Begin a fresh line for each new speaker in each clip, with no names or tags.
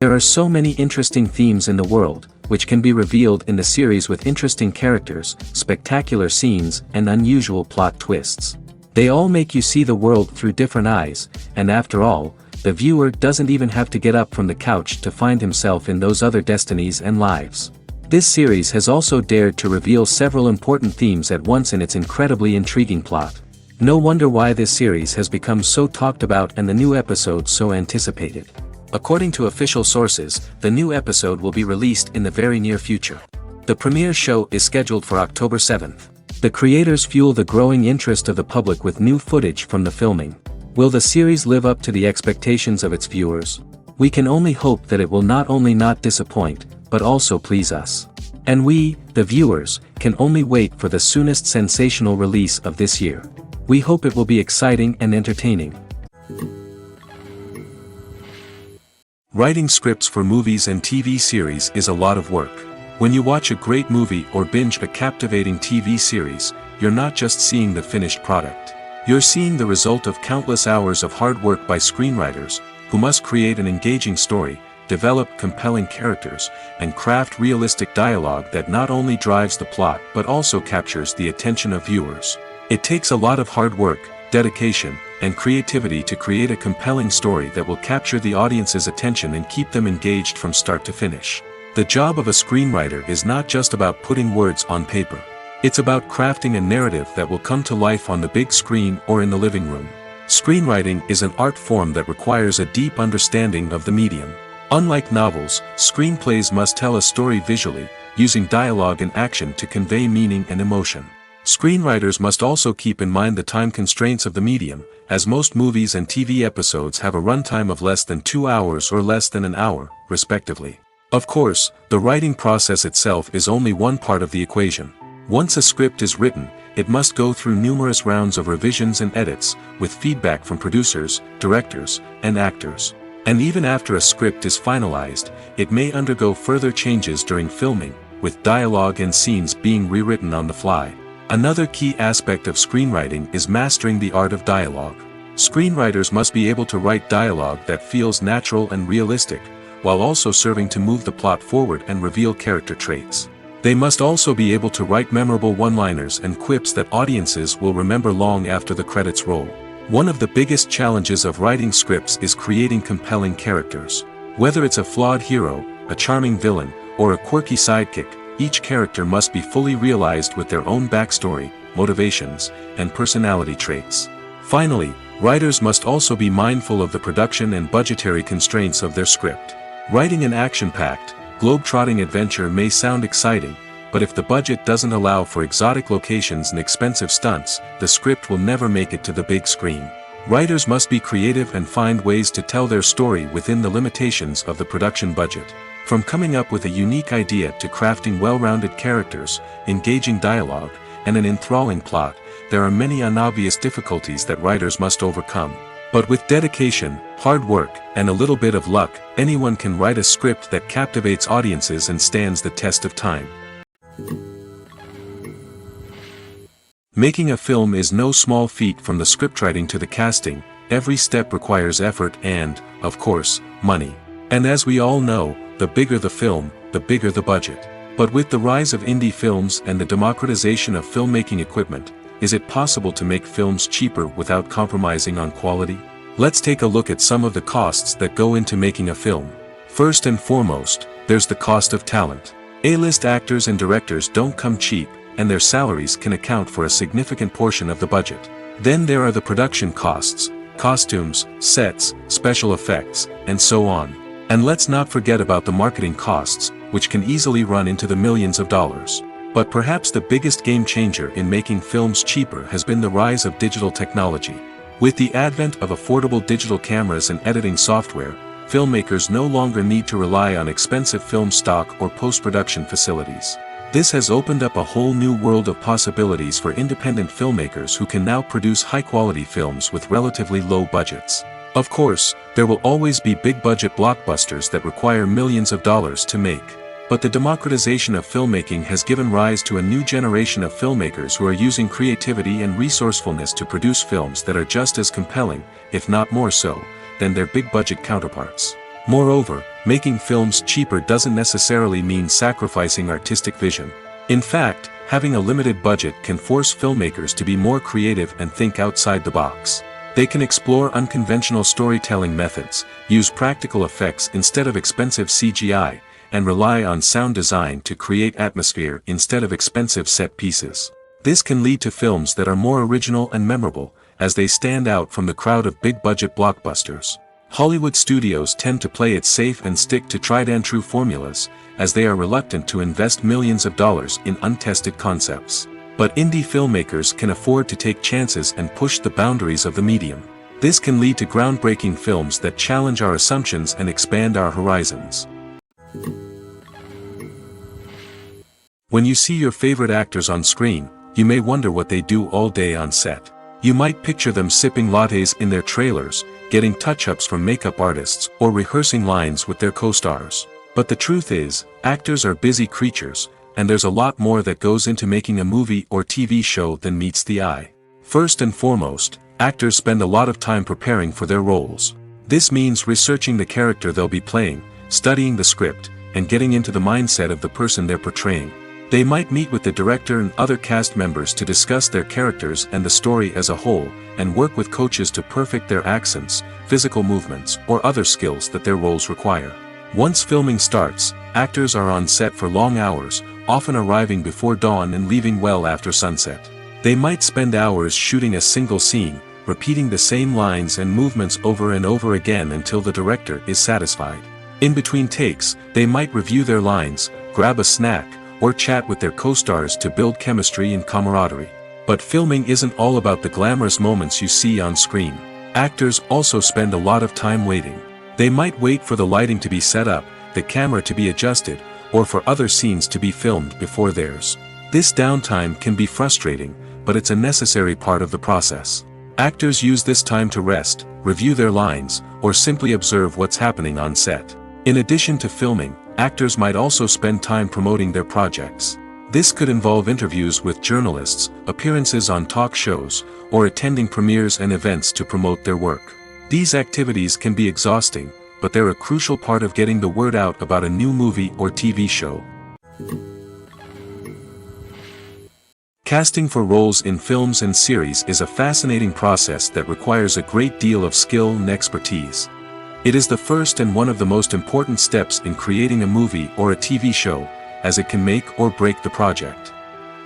There are so many interesting themes in the world, which can be revealed in the series with interesting characters, spectacular scenes, and unusual plot twists. They all make you see the world through different eyes, and after all, the viewer doesn't even have to get up from the couch to find himself in those other destinies and lives. This series has also dared to reveal several important themes at once in its incredibly intriguing plot. No wonder why this series has become so talked about and the new episode so anticipated. According to official sources, the new episode will be released in the very near future. The premiere show is scheduled for October 7th. The creators fuel the growing interest of the public with new footage from the filming. Will the series live up to the expectations of its viewers? We can only hope that it will not only not disappoint, but also please us. And we, the viewers, can only wait for the soonest sensational release of this year. We hope it will be exciting and entertaining. Writing scripts for movies and TV series is a lot of work. When you watch a great movie or binge a captivating TV series, you're not just seeing the finished product. You're seeing the result of countless hours of hard work by screenwriters, who must create an engaging story, develop compelling characters, and craft realistic dialogue that not only drives the plot but also captures the attention of viewers. It takes a lot of hard work, dedication, and creativity to create a compelling story that will capture the audience's attention and keep them engaged from start to finish. The job of a screenwriter is not just about putting words on paper. It's about crafting a narrative that will come to life on the big screen or in the living room. Screenwriting is an art form that requires a deep understanding of the medium. Unlike novels, screenplays must tell a story visually, using dialogue and action to convey meaning and emotion. Screenwriters must also keep in mind the time constraints of the medium, as most movies and TV episodes have a runtime of less than 2 hours or less than an hour, respectively. Of course, the writing process itself is only one part of the equation. Once a script is written, it must go through numerous rounds of revisions and edits, with feedback from producers, directors, and actors. And even after a script is finalized, it may undergo further changes during filming, with dialogue and scenes being rewritten on the fly. Another key aspect of screenwriting is mastering the art of dialogue. Screenwriters must be able to write dialogue that feels natural and realistic, while also serving to move the plot forward and reveal character traits. They must also be able to write memorable one-liners and quips that audiences will remember long after the credits roll. One of the biggest challenges of writing scripts is creating compelling characters. Whether it's a flawed hero, a charming villain, or a quirky sidekick, each character must be fully realized with their own backstory, motivations, and personality traits. Finally, writers must also be mindful of the production and budgetary constraints of their script. Writing an action-packed, globe-trotting adventure may sound exciting, but if the budget doesn't allow for exotic locations and expensive stunts, the script will never make it to the big screen. Writers must be creative and find ways to tell their story within the limitations of the production budget. From coming up with a unique idea to crafting well-rounded characters, engaging dialogue, and an enthralling plot, there are many unobvious difficulties that writers must overcome. But with dedication, hard work, and a little bit of luck, anyone can write a script that captivates audiences and stands the test of time. Making a film is no small feat. From the scriptwriting to the casting, every step requires effort and, of course, money. And as we all know, the bigger the film, the bigger the budget. But with the rise of indie films and the democratization of filmmaking equipment, is it possible to make films cheaper without compromising on quality? Let's take a look at some of the costs that go into making a film. First and foremost, there's the cost of talent. A-list actors and directors don't come cheap, and their salaries can account for a significant portion of the budget. Then there are the production costs, costumes, sets, special effects, and so on. And let's not forget about the marketing costs, which can easily run into the millions of dollars. But perhaps the biggest game changer in making films cheaper has been the rise of digital technology. With the advent of affordable digital cameras and editing software, filmmakers no longer need to rely on expensive film stock or post-production facilities. This has opened up a whole new world of possibilities for independent filmmakers who can now produce high-quality films with relatively low budgets. Of course, there will always be big-budget blockbusters that require millions of dollars to make. But the democratization of filmmaking has given rise to a new generation of filmmakers who are using creativity and resourcefulness to produce films that are just as compelling, if not more so, than their big-budget counterparts. Moreover, making films cheaper doesn't necessarily mean sacrificing artistic vision. In fact, having a limited budget can force filmmakers to be more creative and think outside the box. They can explore unconventional storytelling methods, use practical effects instead of expensive CGI, and rely on sound design to create atmosphere instead of expensive set pieces. This can lead to films that are more original and memorable, as they stand out from the crowd of big-budget blockbusters. Hollywood studios tend to play it safe and stick to tried-and-true formulas, as they are reluctant to invest millions of dollars in untested concepts. But indie filmmakers can afford to take chances and push the boundaries of the medium. This can lead to groundbreaking films that challenge our assumptions and expand our horizons. When you see your favorite actors on screen, you may wonder what they do all day on set. You might picture them sipping lattes in their trailers, getting touch-ups from makeup artists, or rehearsing lines with their co-stars. But the truth is, actors are busy creatures, and there's a lot more that goes into making a movie or TV show than meets the eye. First and foremost, actors spend a lot of time preparing for their roles. This means researching the character they'll be playing, studying the script, and getting into the mindset of the person they're portraying. They might meet with the director and other cast members to discuss their characters and the story as a whole, and work with coaches to perfect their accents, physical movements, or other skills that their roles require. Once filming starts, actors are on set for long hours, often arriving before dawn and leaving well after sunset. They might spend hours shooting a single scene, repeating the same lines and movements over and over again until the director is satisfied. In between takes, they might review their lines, grab a snack, or chat with their co-stars to build chemistry and camaraderie. But filming isn't all about the glamorous moments you see on screen. Actors also spend a lot of time waiting. They might wait for the lighting to be set up, the camera to be adjusted, or for other scenes to be filmed before theirs. This downtime can be frustrating, but it's a necessary part of the process. Actors use this time to rest, review their lines, or simply observe what's happening on set. In addition to filming, actors might also spend time promoting their projects. This could involve interviews with journalists, appearances on talk shows, or attending premieres and events to promote their work. These activities can be exhausting, but they're a crucial part of getting the word out about a new movie or TV show. Casting for roles in films and series is a fascinating process that requires a great deal of skill and expertise. It is the first and one of the most important steps in creating a movie or a TV show, as it can make or break the project.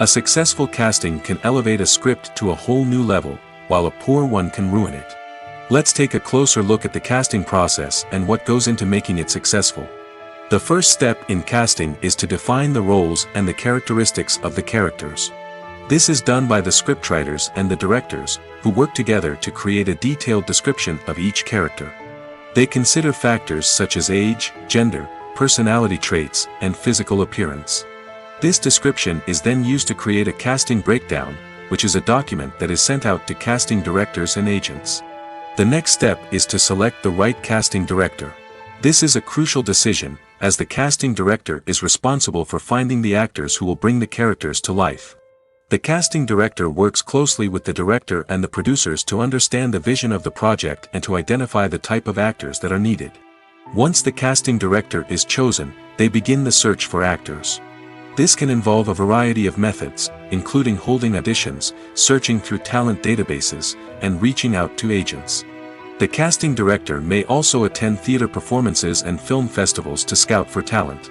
A successful casting can elevate a script to a whole new level, while a poor one can ruin it. Let's take a closer look at the casting process and what goes into making it successful. The first step in casting is to define the roles and the characteristics of the characters. This is done by the scriptwriters and the directors, who work together to create a detailed description of each character. They consider factors such as age, gender, personality traits, and physical appearance. This description is then used to create a casting breakdown, which is a document that is sent out to casting directors and agents. The next step is to select the right casting director. This is a crucial decision, as the casting director is responsible for finding the actors who will bring the characters to life. The casting director works closely with the director and the producers to understand the vision of the project and to identify the type of actors that are needed. Once the casting director is chosen, they begin the search for actors. This can involve a variety of methods, including holding auditions, searching through talent databases, and reaching out to agents. The casting director may also attend theater performances and film festivals to scout for talent.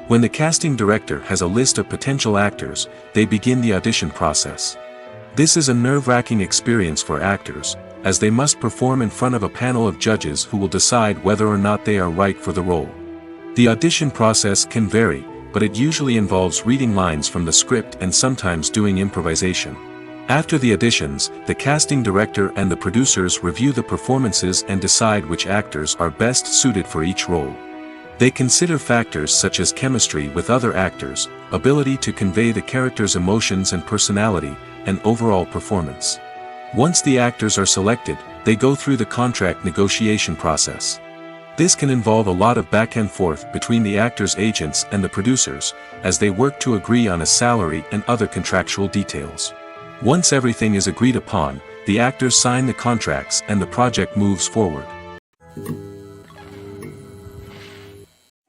When the casting director has a list of potential actors, they begin the audition process. This is a nerve-wracking experience for actors, as they must perform in front of a panel of judges who will decide whether or not they are right for the role. The audition process can vary, but it usually involves reading lines from the script and sometimes doing improvisation. After the auditions, the casting director and the producers review the performances and decide which actors are best suited for each role. They consider factors such as chemistry with other actors, ability to convey the character's emotions and personality, and overall performance. Once the actors are selected, they go through the contract negotiation process. This can involve a lot of back and forth between the actors' agents and the producers, as they work to agree on a salary and other contractual details. Once everything is agreed upon, the actors sign the contracts and the project moves forward.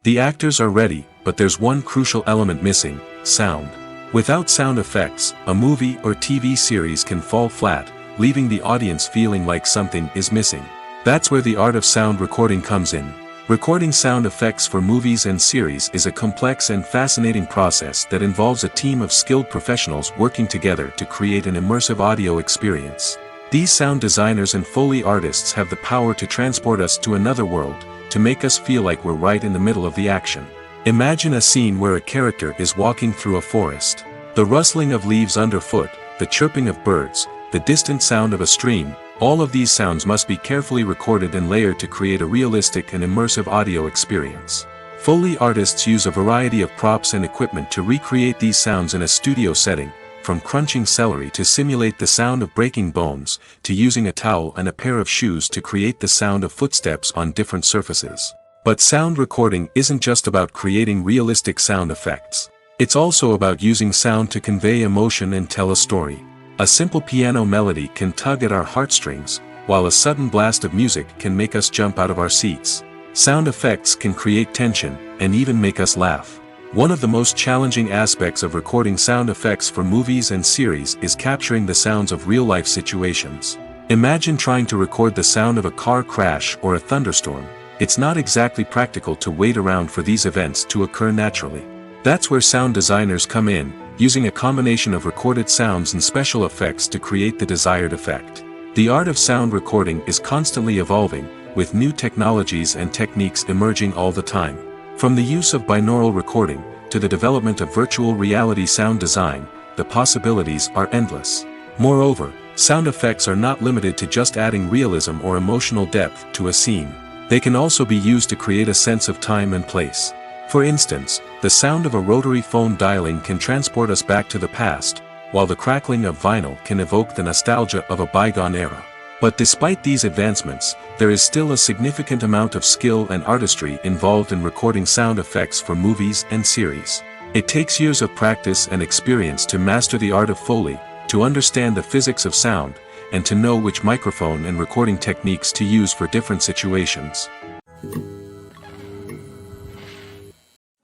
The actors are ready, but there's one crucial element missing: sound. Without sound effects, a movie or TV series can fall flat, leaving the audience feeling like something is missing. That's where the art of sound recording comes in. Recording sound effects for movies and series is a complex and fascinating process that involves a team of skilled professionals working together to create an immersive audio experience. These sound designers and Foley artists have the power to transport us to another world, to make us feel like we're right in the middle of the action. Imagine a scene where a character is walking through a forest. The rustling of leaves underfoot, the chirping of birds, the distant sound of a stream, all of these sounds must be carefully recorded and layered to create a realistic and immersive audio experience. Foley artists use a variety of props and equipment to recreate these sounds in a studio setting, from crunching celery to simulate the sound of breaking bones, to using a towel and a pair of shoes to create the sound of footsteps on different surfaces. But sound recording isn't just about creating realistic sound effects. It's also about using sound to convey emotion and tell a story. A simple piano melody can tug at our heartstrings, while a sudden blast of music can make us jump out of our seats. Sound effects can create tension, and even make us laugh. One of the most challenging aspects of recording sound effects for movies and series is capturing the sounds of real-life situations. Imagine trying to record the sound of a car crash or a thunderstorm. It's not exactly practical to wait around for these events to occur naturally. That's where sound designers come in, using a combination of recorded sounds and special effects to create the desired effect. The art of sound recording is constantly evolving, with new technologies and techniques emerging all the time. From the use of binaural recording, to the development of virtual reality sound design, the possibilities are endless. Moreover, sound effects are not limited to just adding realism or emotional depth to a scene. They can also be used to create a sense of time and place. For instance, the sound of a rotary phone dialing can transport us back to the past, while the crackling of vinyl can evoke the nostalgia of a bygone era. But despite these advancements, there is still a significant amount of skill and artistry involved in recording sound effects for movies and series. It takes years of practice and experience to master the art of Foley, to understand the physics of sound, and to know which microphone and recording techniques to use for different situations.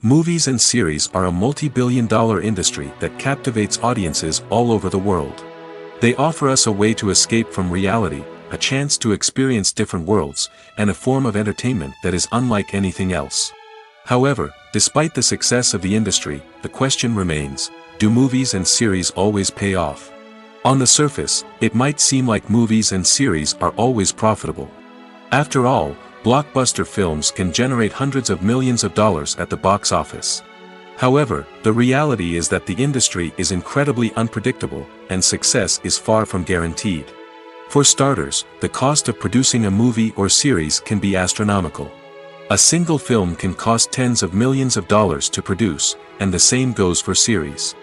Movies and series are a multi-billion-dollar industry that captivates audiences all over the world. They offer us a way to escape from reality, a chance to experience different worlds, and a form of entertainment that is unlike anything else. However, despite the success of the industry, the question remains: do movies and series always pay off? On the surface, it might seem like movies and series are always profitable. After all, blockbuster films can generate hundreds of millions of dollars at the box office. However, the reality is that the industry is incredibly unpredictable, and success is far from guaranteed. For starters, the cost of producing a movie or series can be astronomical. A single film can cost tens of millions of dollars to produce, and the same goes for series.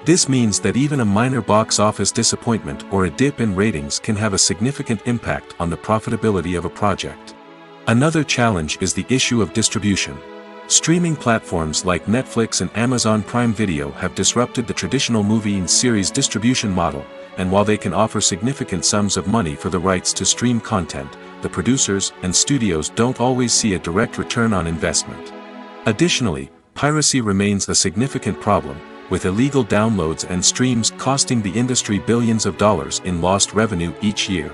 This means that even a minor box office disappointment or a dip in ratings can have a significant impact on the profitability of a project. Another challenge is the issue of distribution. Streaming platforms like Netflix and Amazon Prime Video have disrupted the traditional movie and series distribution model, and while they can offer significant sums of money for the rights to stream content, the producers and studios don't always see a direct return on investment. Additionally, piracy remains a significant problem, with illegal downloads and streams costing the industry billions of dollars in lost revenue each year.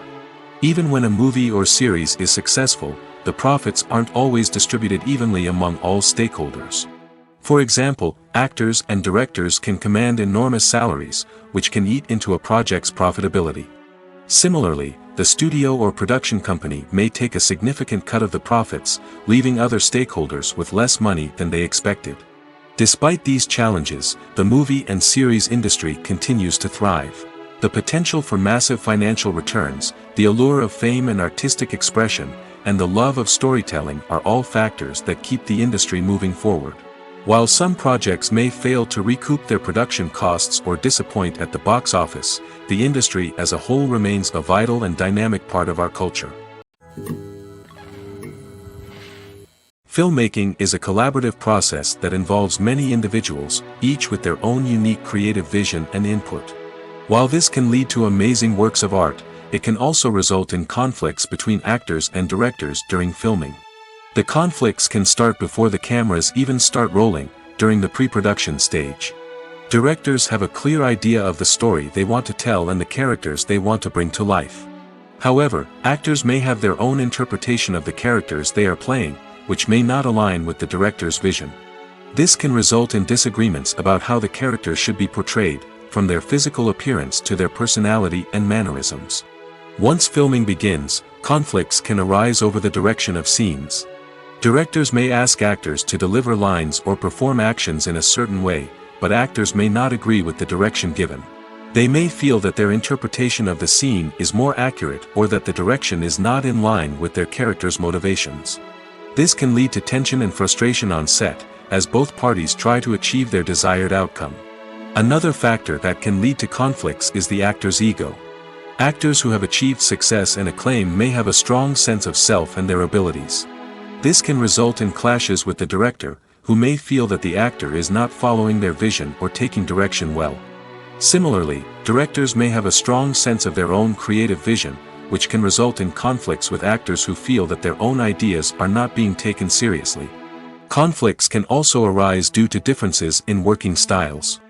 Even when a movie or series is successful, the profits aren't always distributed evenly among all stakeholders. For example, actors and directors can command enormous salaries, which can eat into a project's profitability. Similarly, the studio or production company may take a significant cut of the profits, leaving other stakeholders with less money than they expected. Despite these challenges, the movie and series industry continues to thrive. The potential for massive financial returns, the allure of fame and artistic expression, and the love of storytelling are all factors that keep the industry moving forward. While some projects may fail to recoup their production costs or disappoint at the box office, the industry as a whole remains a vital and dynamic part of our culture. Filmmaking is a collaborative process that involves many individuals, each with their own unique creative vision and input. While this can lead to amazing works of art, it can also result in conflicts between actors and directors during filming. The conflicts can start before the cameras even start rolling, during the pre-production stage. Directors have a clear idea of the story they want to tell and the characters they want to bring to life. However, actors may have their own interpretation of the characters they are playing, which may not align with the director's vision. This can result in disagreements about how the character should be portrayed, from their physical appearance to their personality and mannerisms. Once filming begins, conflicts can arise over the direction of scenes. Directors may ask actors to deliver lines or perform actions in a certain way, but actors may not agree with the direction given. They may feel that their interpretation of the scene is more accurate or that the direction is not in line with their character's motivations. This can lead to tension and frustration on set, as both parties try to achieve their desired outcome. Another factor that can lead to conflicts is the actor's ego. Actors who have achieved success and acclaim may have a strong sense of self and their abilities. This can result in clashes with the director, who may feel that the actor is not following their vision or taking direction well. Similarly, directors may have a strong sense of their own creative vision, which can result in conflicts with actors who feel that their own ideas are not being taken seriously. Conflicts can also arise due to differences in working styles.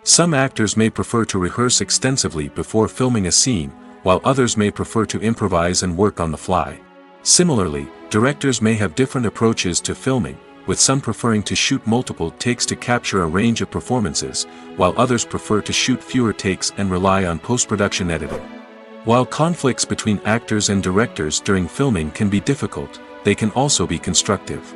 Some actors may prefer to rehearse extensively before filming a scene, while others may prefer to improvise and work on the fly. Similarly, directors may have different approaches to filming, with some preferring to shoot multiple takes to capture a range of performances, while others prefer to shoot fewer takes and rely on post-production editing. While conflicts between actors and directors during filming can be difficult, they can also be constructive.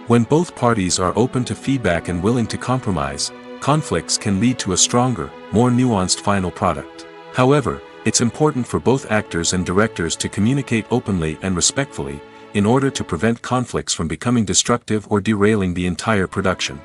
When both parties are open to feedback and willing to compromise, conflicts can lead to a stronger, more nuanced final product. However, it's important for both actors and directors to communicate openly and respectfully, in order to prevent conflicts from becoming destructive or derailing the entire production.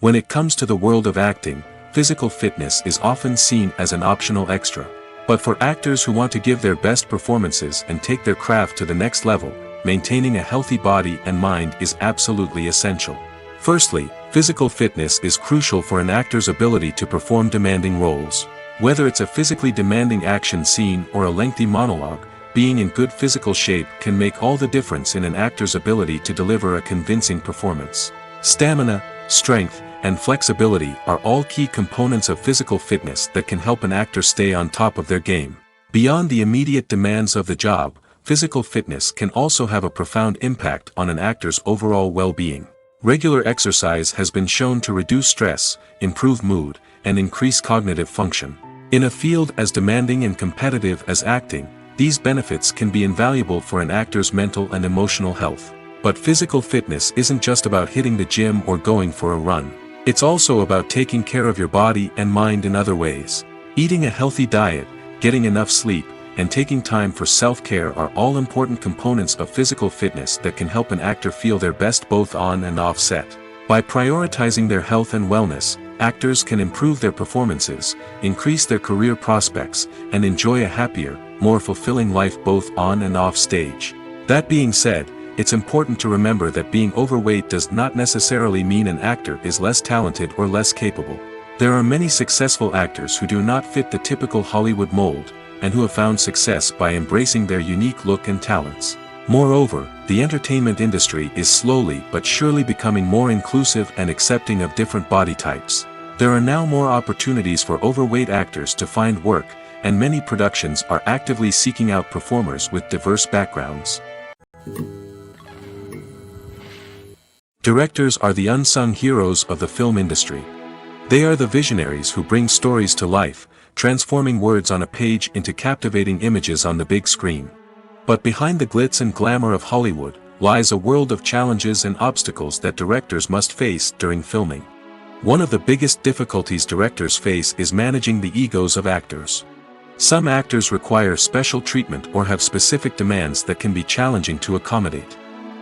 When it comes to the world of acting, physical fitness is often seen as an optional extra. But for actors who want to give their best performances and take their craft to the next level, maintaining a healthy body and mind is absolutely essential. Firstly, physical fitness is crucial for an actor's ability to perform demanding roles. Whether it's a physically demanding action scene or a lengthy monologue, being in good physical shape can make all the difference in an actor's ability to deliver a convincing performance. Stamina, strength, and flexibility are all key components of physical fitness that can help an actor stay on top of their game. Beyond the immediate demands of the job, physical fitness can also have a profound impact on an actor's overall well-being. Regular exercise has been shown to reduce stress, improve mood, and increase cognitive function. In a field as demanding and competitive as acting, these benefits can be invaluable for an actor's mental and emotional health. But physical fitness isn't just about hitting the gym or going for a run. It's also about taking care of your body and mind in other ways. Eating a healthy diet, getting enough sleep, and taking time for self-care are all important components of physical fitness that can help an actor feel their best both on and off set. By prioritizing their health and wellness, actors can improve their performances, increase their career prospects, and enjoy a happier, more fulfilling life both on and off stage. That being said, it's important to remember that being overweight does not necessarily mean an actor is less talented or less capable. There are many successful actors who do not fit the typical Hollywood mold, and who have found success by embracing their unique look and talents. Moreover, the entertainment industry is slowly but surely becoming more inclusive and accepting of different body types. There are now more opportunities for overweight actors to find work, and many productions are actively seeking out performers with diverse backgrounds. Directors are the unsung heroes of the film industry. They are the visionaries who bring stories to life, transforming words on a page into captivating images on the big screen. But behind the glitz and glamour of Hollywood, lies a world of challenges and obstacles that directors must face during filming. One of the biggest difficulties directors face is managing the egos of actors. Some actors require special treatment or have specific demands that can be challenging to accommodate.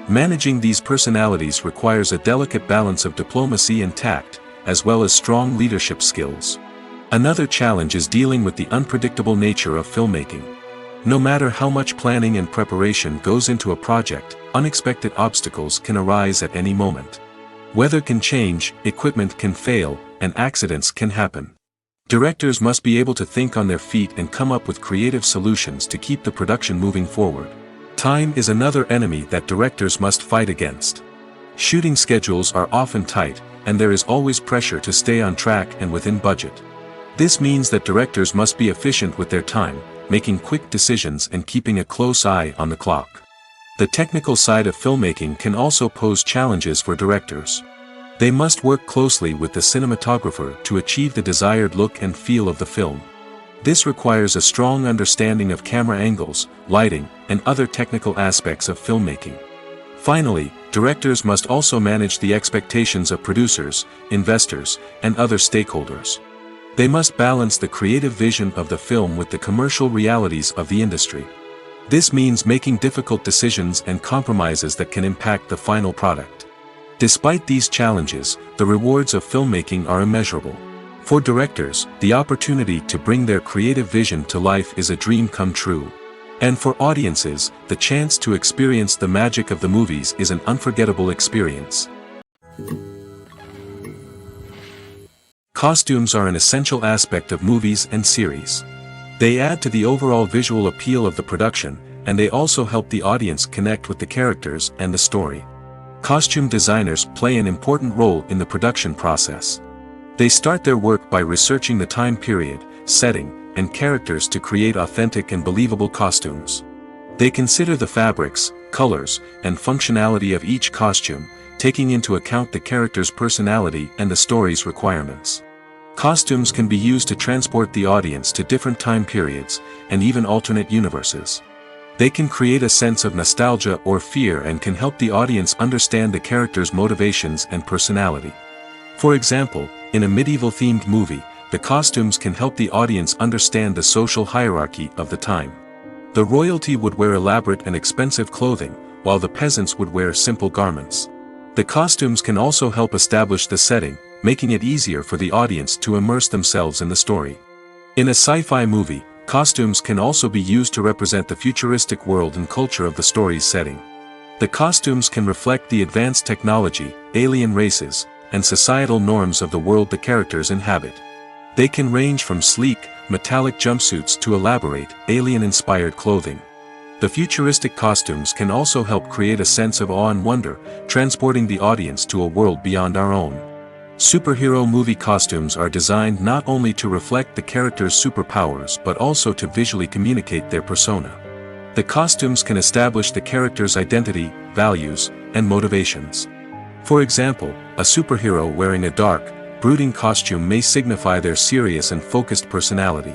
Managing these personalities requires a delicate balance of diplomacy and tact, as well as strong leadership skills. Another challenge is dealing with the unpredictable nature of filmmaking. No matter how much planning and preparation goes into a project, unexpected obstacles can arise at any moment. Weather can change, equipment can fail, and accidents can happen. Directors must be able to think on their feet and come up with creative solutions to keep the production moving forward. Time is another enemy that directors must fight against. Shooting schedules are often tight, and there is always pressure to stay on track and within budget. This means that directors must be efficient with their time, making quick decisions and keeping a close eye on the clock. The technical side of filmmaking can also pose challenges for directors. They must work closely with the cinematographer to achieve the desired look and feel of the film. This requires a strong understanding of camera angles, lighting, and other technical aspects of filmmaking. Finally, directors must also manage the expectations of producers, investors, and other stakeholders. They must balance the creative vision of the film with the commercial realities of the industry. This means making difficult decisions and compromises that can impact the final product. Despite these challenges, the rewards of filmmaking are immeasurable. For directors, the opportunity to bring their creative vision to life is a dream come true. And for audiences, the chance to experience the magic of the movies is an unforgettable experience. Costumes are an essential aspect of movies and series. They add to the overall visual appeal of the production, and they also help the audience connect with the characters and the story. Costume designers play an important role in the production process. They start their work by researching the time period, setting, and characters to create authentic and believable costumes. They consider the fabrics, colors, and functionality of each costume, taking into account the character's personality and the story's requirements. Costumes can be used to transport the audience to different time periods, and even alternate universes. They can create a sense of nostalgia or fear and can help the audience understand the character's motivations and personality. For example, in a medieval-themed movie, the costumes can help the audience understand the social hierarchy of the time. The royalty would wear elaborate and expensive clothing, while the peasants would wear simple garments. The costumes can also help establish the setting, making it easier for the audience to immerse themselves in the story. In a sci-fi movie, costumes can also be used to represent the futuristic world and culture of the story's setting. The costumes can reflect the advanced technology, alien races, and societal norms of the world the characters inhabit. They can range from sleek, metallic jumpsuits to elaborate, alien-inspired clothing. The futuristic costumes can also help create a sense of awe and wonder, transporting the audience to a world beyond our own. Superhero movie costumes are designed not only to reflect the character's superpowers but also to visually communicate their persona. The costumes can establish the character's identity, values, and motivations. For example, a superhero wearing a dark, brooding costume may signify their serious and focused personality.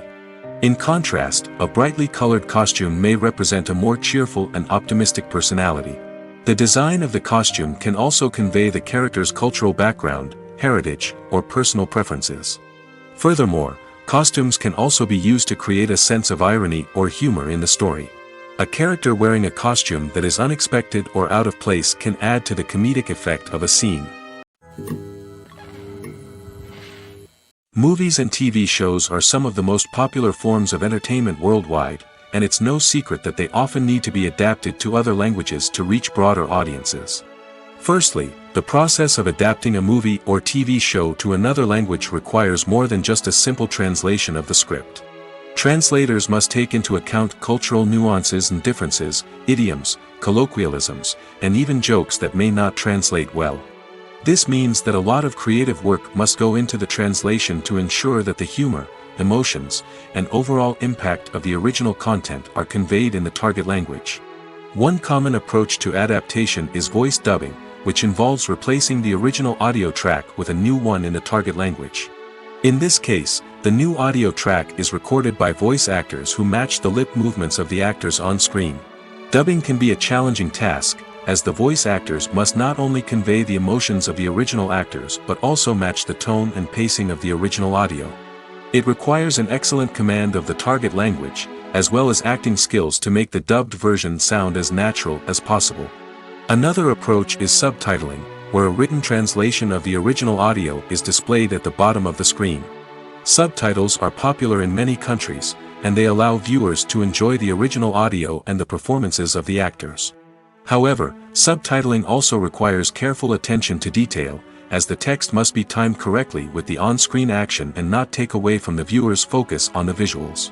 In contrast, a brightly colored costume may represent a more cheerful and optimistic personality. The design of the costume can also convey the character's cultural background, heritage, or personal preferences. Furthermore, costumes can also be used to create a sense of irony or humor in the story. A character wearing a costume that is unexpected or out of place can add to the comedic effect of a scene. Movies and TV shows are some of the most popular forms of entertainment worldwide, and it's no secret that they often need to be adapted to other languages to reach broader audiences. Firstly, the process of adapting a movie or TV show to another language requires more than just a simple translation of the script. Translators must take into account cultural nuances and differences, idioms, colloquialisms, and even jokes that may not translate well. This means that a lot of creative work must go into the translation to ensure that the humor, emotions, and overall impact of the original content are conveyed in the target language. One common approach to adaptation is voice dubbing, which involves replacing the original audio track with a new one in the target language. In this case, the new audio track is recorded by voice actors who match the lip movements of the actors on screen. Dubbing can be a challenging task, as the voice actors must not only convey the emotions of the original actors but also match the tone and pacing of the original audio. It requires an excellent command of the target language, as well as acting skills to make the dubbed version sound as natural as possible. Another approach is subtitling, where a written translation of the original audio is displayed at the bottom of the screen. Subtitles are popular in many countries, and they allow viewers to enjoy the original audio and the performances of the actors. However, subtitling also requires careful attention to detail, as the text must be timed correctly with the on-screen action and not take away from the viewer's focus on the visuals.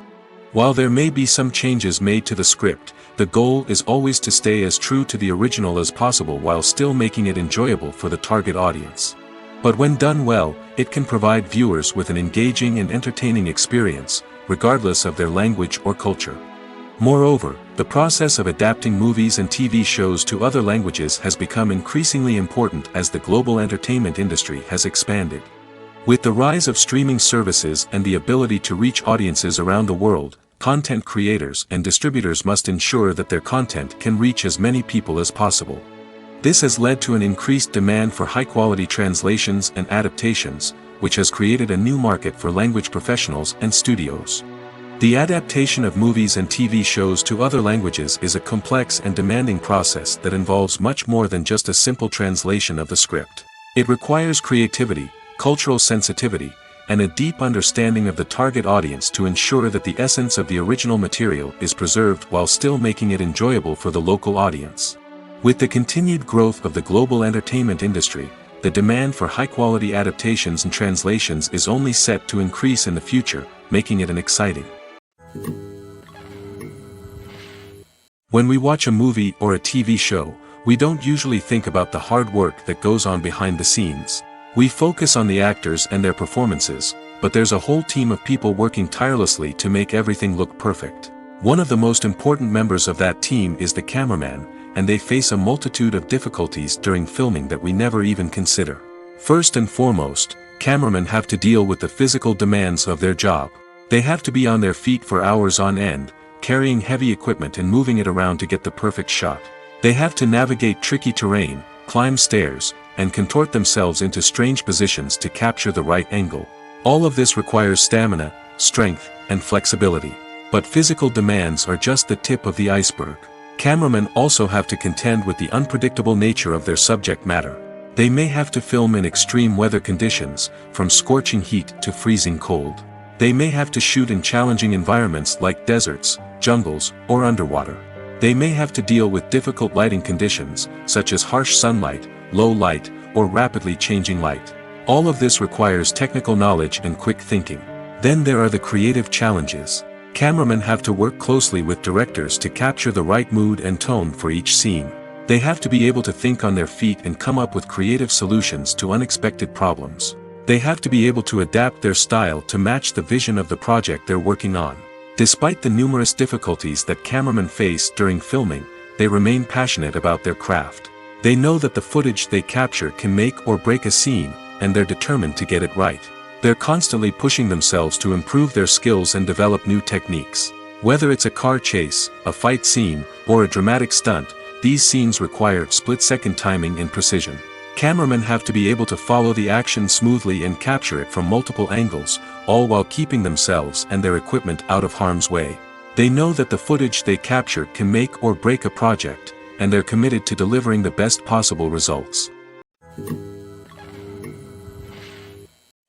While there may be some changes made to the script, the goal is always to stay as true to the original as possible while still making it enjoyable for the target audience. But when done well, it can provide viewers with an engaging and entertaining experience, regardless of their language or culture. Moreover, the process of adapting movies and TV shows to other languages has become increasingly important as the global entertainment industry has expanded. With the rise of streaming services and the ability to reach audiences around the world, content creators and distributors must ensure that their content can reach as many people as possible. This has led to an increased demand for high-quality translations and adaptations, which has created a new market for language professionals and studios. The adaptation of movies and TV shows to other languages is a complex and demanding process that involves much more than just a simple translation of the script. It requires creativity, cultural sensitivity, and a deep understanding of the target audience to ensure that the essence of the original material is preserved while still making it enjoyable for the local audience. With the continued growth of the global entertainment industry, the demand for high-quality adaptations and translations is only set to increase in the future, making it an exciting. When we watch a movie or a TV show, we don't usually think about the hard work that goes on behind the scenes. We focus on the actors and their performances, but there's a whole team of people working tirelessly to make everything look perfect. One of the most important members of that team is the cameraman, and they face a multitude of difficulties during filming that we never even consider. First and foremost, cameramen have to deal with the physical demands of their job. They have to be on their feet for hours on end, carrying heavy equipment and moving it around to get the perfect shot. They have to navigate tricky terrain, climb stairs, and contort themselves into strange positions to capture the right angle. All of this requires stamina, strength, and flexibility. But physical demands are just the tip of the iceberg. Cameramen also have to contend with the unpredictable nature of their subject matter. They may have to film in extreme weather conditions, from scorching heat to freezing cold. They may have to shoot in challenging environments like deserts, jungles, or underwater. They may have to deal with difficult lighting conditions, such as harsh sunlight, low light, or rapidly changing light. All of this requires technical knowledge and quick thinking. Then there are the creative challenges. Cameramen have to work closely with directors to capture the right mood and tone for each scene. They have to be able to think on their feet and come up with creative solutions to unexpected problems. They have to be able to adapt their style to match the vision of the project they're working on. Despite the numerous difficulties that cameramen face during filming, they remain passionate about their craft. They know that the footage they capture can make or break a scene, and they're determined to get it right. They're constantly pushing themselves to improve their skills and develop new techniques. Whether it's a car chase, a fight scene, or a dramatic stunt, these scenes require split-second timing and precision. Cameramen have to be able to follow the action smoothly and capture it from multiple angles, all while keeping themselves and their equipment out of harm's way. They know that the footage they capture can make or break a project, and they're committed to delivering the best possible results.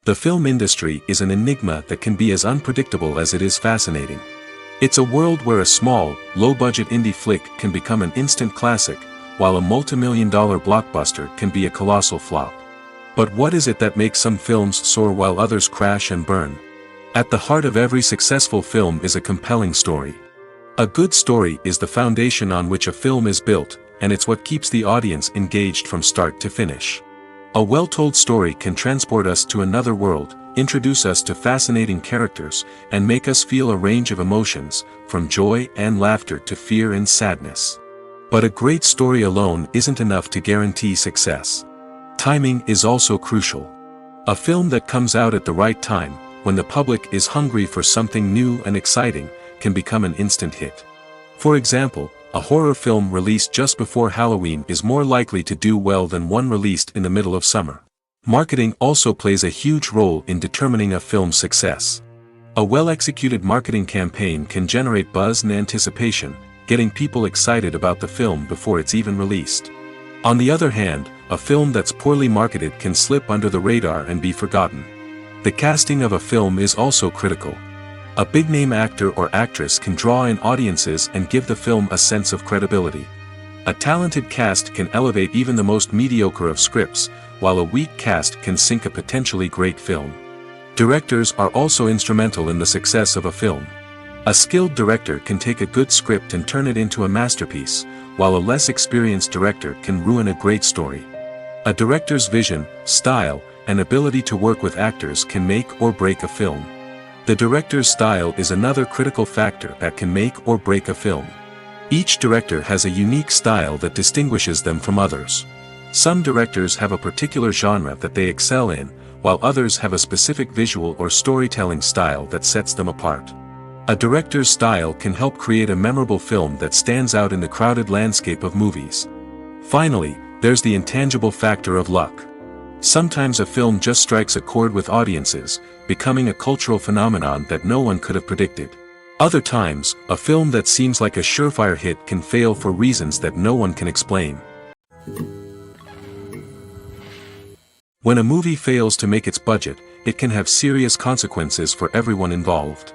The film industry is an enigma that can be as unpredictable as it is fascinating. It's a world where a small, low-budget indie flick can become an instant classic, while a multi-million-dollar blockbuster can be a colossal flop. But what is it that makes some films soar while others crash and burn? At the heart of every successful film is a compelling story. A good story is the foundation on which a film is built, and it's what keeps the audience engaged from start to finish. A well-told story can transport us to another world, introduce us to fascinating characters, and make us feel a range of emotions, from joy and laughter to fear and sadness. But a great story alone isn't enough to guarantee success. Timing is also crucial. A film that comes out at the right time, when the public is hungry for something new and exciting, can become an instant hit. For example, a horror film released just before Halloween is more likely to do well than one released in the middle of summer. Marketing also plays a huge role in determining a film's success. A well-executed marketing campaign can generate buzz and anticipation, getting people excited about the film before it's even released. On the other hand, a film that's poorly marketed can slip under the radar and be forgotten. The casting of a film is also critical. A big-name actor or actress can draw in audiences and give the film a sense of credibility. A talented cast can elevate even the most mediocre of scripts, while a weak cast can sink a potentially great film. Directors are also instrumental in the success of a film. A skilled director can take a good script and turn it into a masterpiece, while a less experienced director can ruin a great story. A director's vision, style, and ability to work with actors can make or break a film. The director's style is another critical factor that can make or break a film. Each director has a unique style that distinguishes them from others. Some directors have a particular genre that they excel in, while others have a specific visual or storytelling style that sets them apart. A director's style can help create a memorable film that stands out in the crowded landscape of movies. Finally, there's the intangible factor of luck. Sometimes a film just strikes a chord with audiences, becoming a cultural phenomenon that no one could have predicted. Other times, a film that seems like a surefire hit can fail for reasons that no one can explain. When a movie fails to make its budget, it can have serious consequences for everyone involved.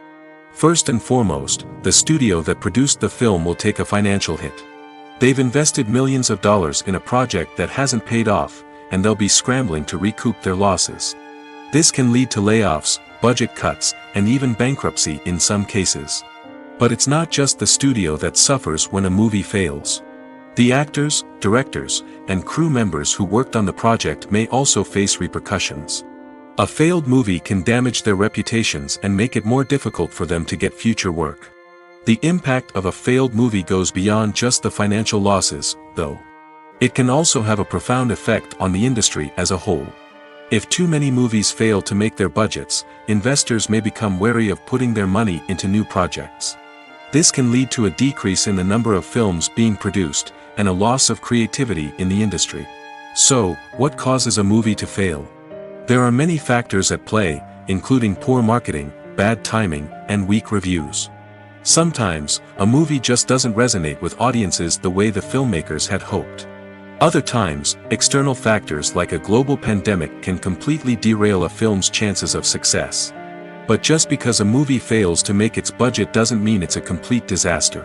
First and foremost, the studio that produced the film will take a financial hit. They've invested millions of dollars in a project that hasn't paid off, and they'll be scrambling to recoup their losses. This can lead to layoffs, budget cuts, and even bankruptcy in some cases. But it's not just the studio that suffers when a movie fails. The actors, directors, and crew members who worked on the project may also face repercussions. A failed movie can damage their reputations and make it more difficult for them to get future work. The impact of a failed movie goes beyond just the financial losses, though. It can also have a profound effect on the industry as a whole. If too many movies fail to make their budgets, investors may become wary of putting their money into new projects. This can lead to a decrease in the number of films being produced, and a loss of creativity in the industry. So, what causes a movie to fail? There are many factors at play, including poor marketing, bad timing, and weak reviews. Sometimes, a movie just doesn't resonate with audiences the way the filmmakers had hoped. Other times, external factors like a global pandemic can completely derail a film's chances of success. But just because a movie fails to make its budget doesn't mean it's a complete disaster.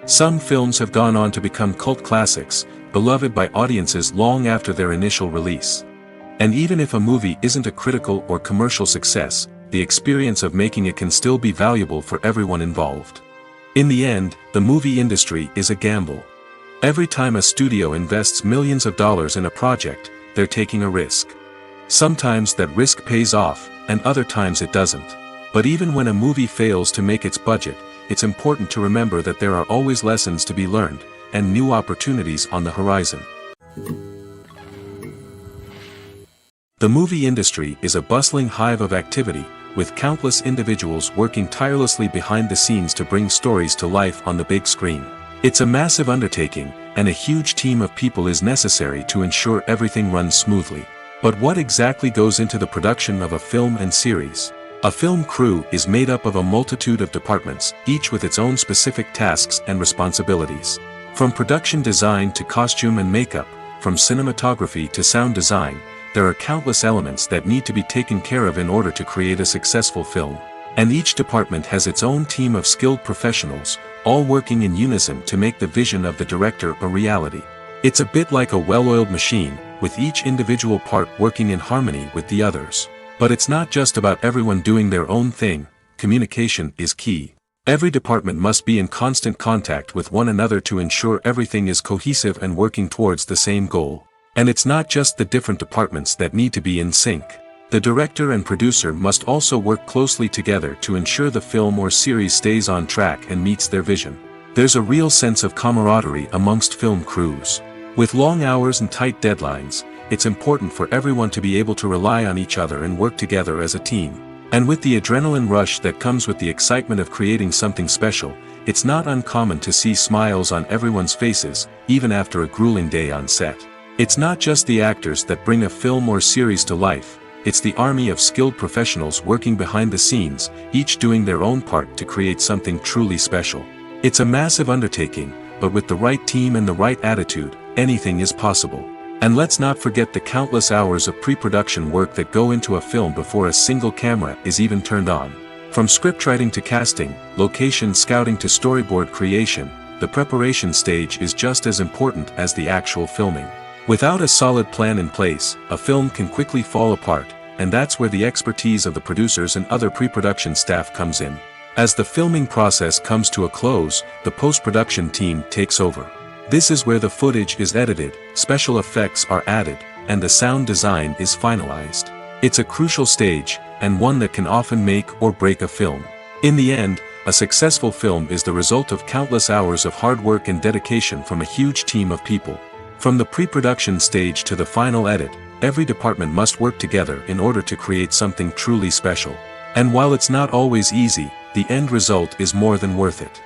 Some films have gone on to become cult classics, beloved by audiences long after their initial release. And even if a movie isn't a critical or commercial success, the experience of making it can still be valuable for everyone involved. In the end, the movie industry is a gamble. Every time a studio invests millions of dollars in a project, they're taking a risk. Sometimes that risk pays off, and other times it doesn't. But even when a movie fails to make its budget, it's important to remember that there are always lessons to be learned, and new opportunities on the horizon. The movie industry is a bustling hive of activity, with countless individuals working tirelessly behind the scenes to bring stories to life on the big screen. It's a massive undertaking, and a huge team of people is necessary to ensure everything runs smoothly. But what exactly goes into the production of a film and series? A film crew is made up of a multitude of departments, each with its own specific tasks and responsibilities. From production design to costume and makeup, from cinematography to sound design, there are countless elements that need to be taken care of in order to create a successful film. And each department has its own team of skilled professionals, all working in unison to make the vision of the director a reality. It's a bit like a well-oiled machine, with each individual part working in harmony with the others. But it's not just about everyone doing their own thing. Communication is key. Every department must be in constant contact with one another to ensure everything is cohesive and working towards the same goal. And it's not just the different departments that need to be in sync. The director and producer must also work closely together to ensure the film or series stays on track and meets their vision. There's a real sense of camaraderie amongst film crews. With long hours and tight deadlines, it's important for everyone to be able to rely on each other and work together as a team. And with the adrenaline rush that comes with the excitement of creating something special, it's not uncommon to see smiles on everyone's faces, even after a grueling day on set. It's not just the actors that bring a film or series to life, it's the army of skilled professionals working behind the scenes, each doing their own part to create something truly special. It's a massive undertaking, but with the right team and the right attitude, anything is possible. And let's not forget the countless hours of pre-production work that go into a film before a single camera is even turned on. From scriptwriting to casting, location scouting to storyboard creation, the preparation stage is just as important as the actual filming. Without a solid plan in place, a film can quickly fall apart, and that's where the expertise of the producers and other pre-production staff comes in. As the filming process comes to a close, the post-production team takes over. This is where the footage is edited, special effects are added, and the sound design is finalized. It's a crucial stage, and one that can often make or break a film. In the end, a successful film is the result of countless hours of hard work and dedication from a huge team of people. From the pre-production stage to the final edit, every department must work together in order to create something truly special. And while it's not always easy, the end result is more than worth it.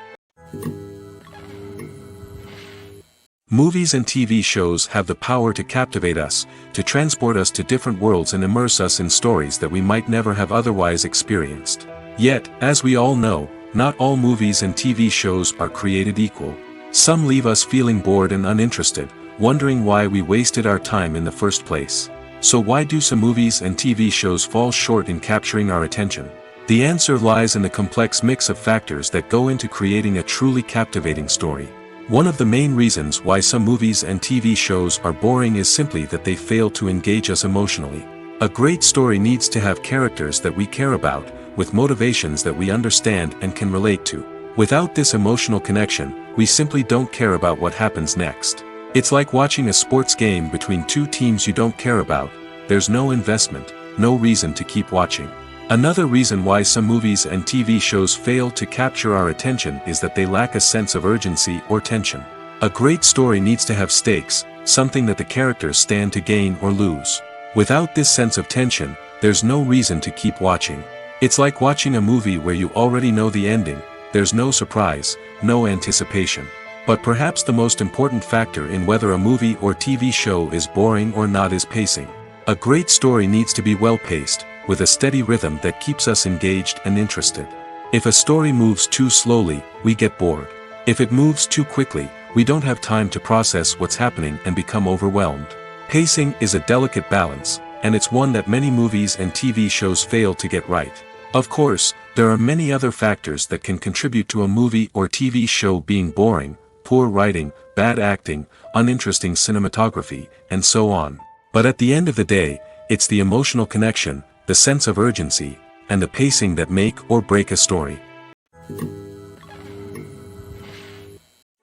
Movies and TV shows have the power to captivate us, to transport us to different worlds and immerse us in stories that we might never have otherwise experienced. Yet, as we all know, not all movies and TV shows are created equal. Some leave us feeling bored and uninterested, wondering why we wasted our time in the first place. So why do some movies and TV shows fall short in capturing our attention? The answer lies in the complex mix of factors that go into creating a truly captivating story. One of the main reasons why some movies and TV shows are boring is simply that they fail to engage us emotionally. A great story needs to have characters that we care about, with motivations that we understand and can relate to. Without this emotional connection, we simply don't care about what happens next. It's like watching a sports game between two teams you don't care about. There's no investment, no reason to keep watching. Another reason why some movies and TV shows fail to capture our attention is that they lack a sense of urgency or tension. A great story needs to have stakes, something that the characters stand to gain or lose. Without this sense of tension, there's no reason to keep watching. It's like watching a movie where you already know the ending, there's no surprise, no anticipation. But perhaps the most important factor in whether a movie or TV show is boring or not is pacing. A great story needs to be well-paced, with a steady rhythm that keeps us engaged and interested. If a story moves too slowly, we get bored. If it moves too quickly, we don't have time to process what's happening and become overwhelmed. Pacing is a delicate balance, and it's one that many movies and TV shows fail to get right. Of course, there are many other factors that can contribute to a movie or TV show being boring: poor writing, bad acting, uninteresting cinematography, and so on. But at the end of the day, it's the emotional connection, the sense of urgency, and the pacing that make or break a story.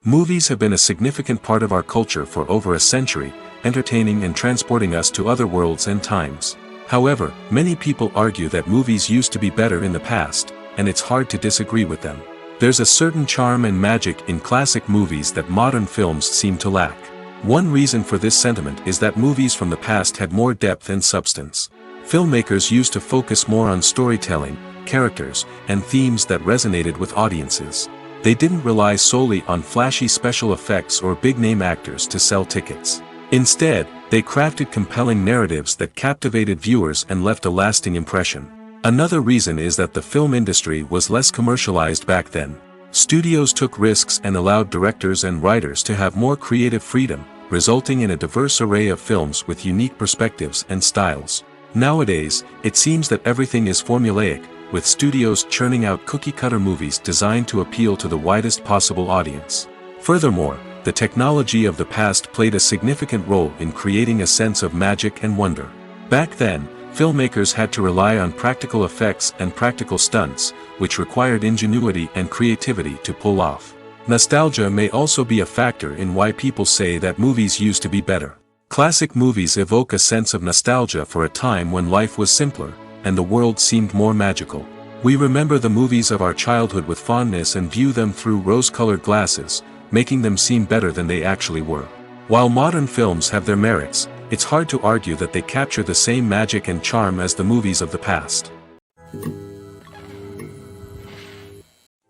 Movies have been a significant part of our culture for over a century, entertaining and transporting us to other worlds and times. However, many people argue that movies used to be better in the past, and it's hard to disagree with them. There's a certain charm and magic in classic movies that modern films seem to lack. One reason for this sentiment is that movies from the past had more depth and substance. Filmmakers used to focus more on storytelling, characters, and themes that resonated with audiences. They didn't rely solely on flashy special effects or big-name actors to sell tickets. Instead, they crafted compelling narratives that captivated viewers and left a lasting impression. Another reason is that the film industry was less commercialized back then. Studios took risks and allowed directors and writers to have more creative freedom, resulting in a diverse array of films with unique perspectives and styles. Nowadays, it seems that everything is formulaic, with studios churning out cookie-cutter movies designed to appeal to the widest possible audience. Furthermore, the technology of the past played a significant role in creating a sense of magic and wonder. Back then, filmmakers had to rely on practical effects and practical stunts, which required ingenuity and creativity to pull off. Nostalgia may also be a factor in why people say that movies used to be better. Classic movies evoke a sense of nostalgia for a time when life was simpler, and the world seemed more magical. We remember the movies of our childhood with fondness and view them through rose-colored glasses, making them seem better than they actually were. While modern films have their merits, it's hard to argue that they capture the same magic and charm as the movies of the past.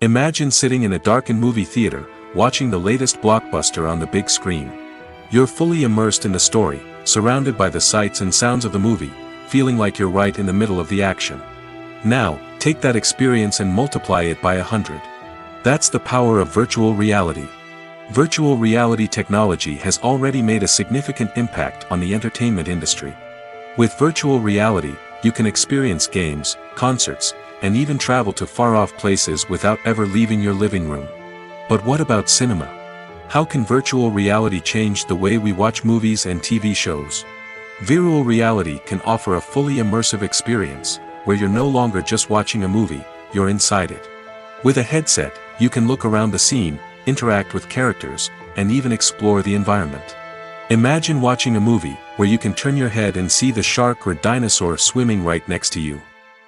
Imagine sitting in a darkened movie theater, watching the latest blockbuster on the big screen. You're fully immersed in the story, surrounded by the sights and sounds of the movie, feeling like you're right in the middle of the action. Now, take that experience and multiply it by 100. That's the power of virtual reality. Virtual reality technology has already made a significant impact on the entertainment industry. With virtual reality, you can experience games, concerts, and even travel to far-off places without ever leaving your living room. But what about cinema? How can virtual reality change the way we watch movies and TV shows? Virtual reality can offer a fully immersive experience, where you're no longer just watching a movie, you're inside it. With a headset, you can look around the scene, interact with characters, and even explore the environment. Imagine watching a movie where you can turn your head and see the shark or dinosaur swimming right next to you.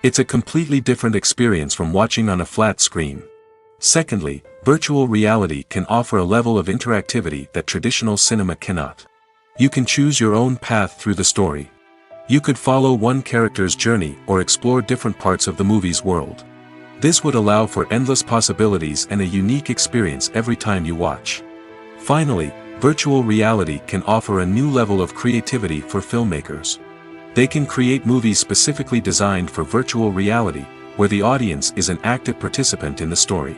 It's a completely different experience from watching on a flat screen. Secondly, virtual reality can offer a level of interactivity that traditional cinema cannot. You can choose your own path through the story. You could follow one character's journey or explore different parts of the movie's world. This would allow for endless possibilities and a unique experience every time you watch. Finally, virtual reality can offer a new level of creativity for filmmakers. They can create movies specifically designed for virtual reality, where the audience is an active participant in the story.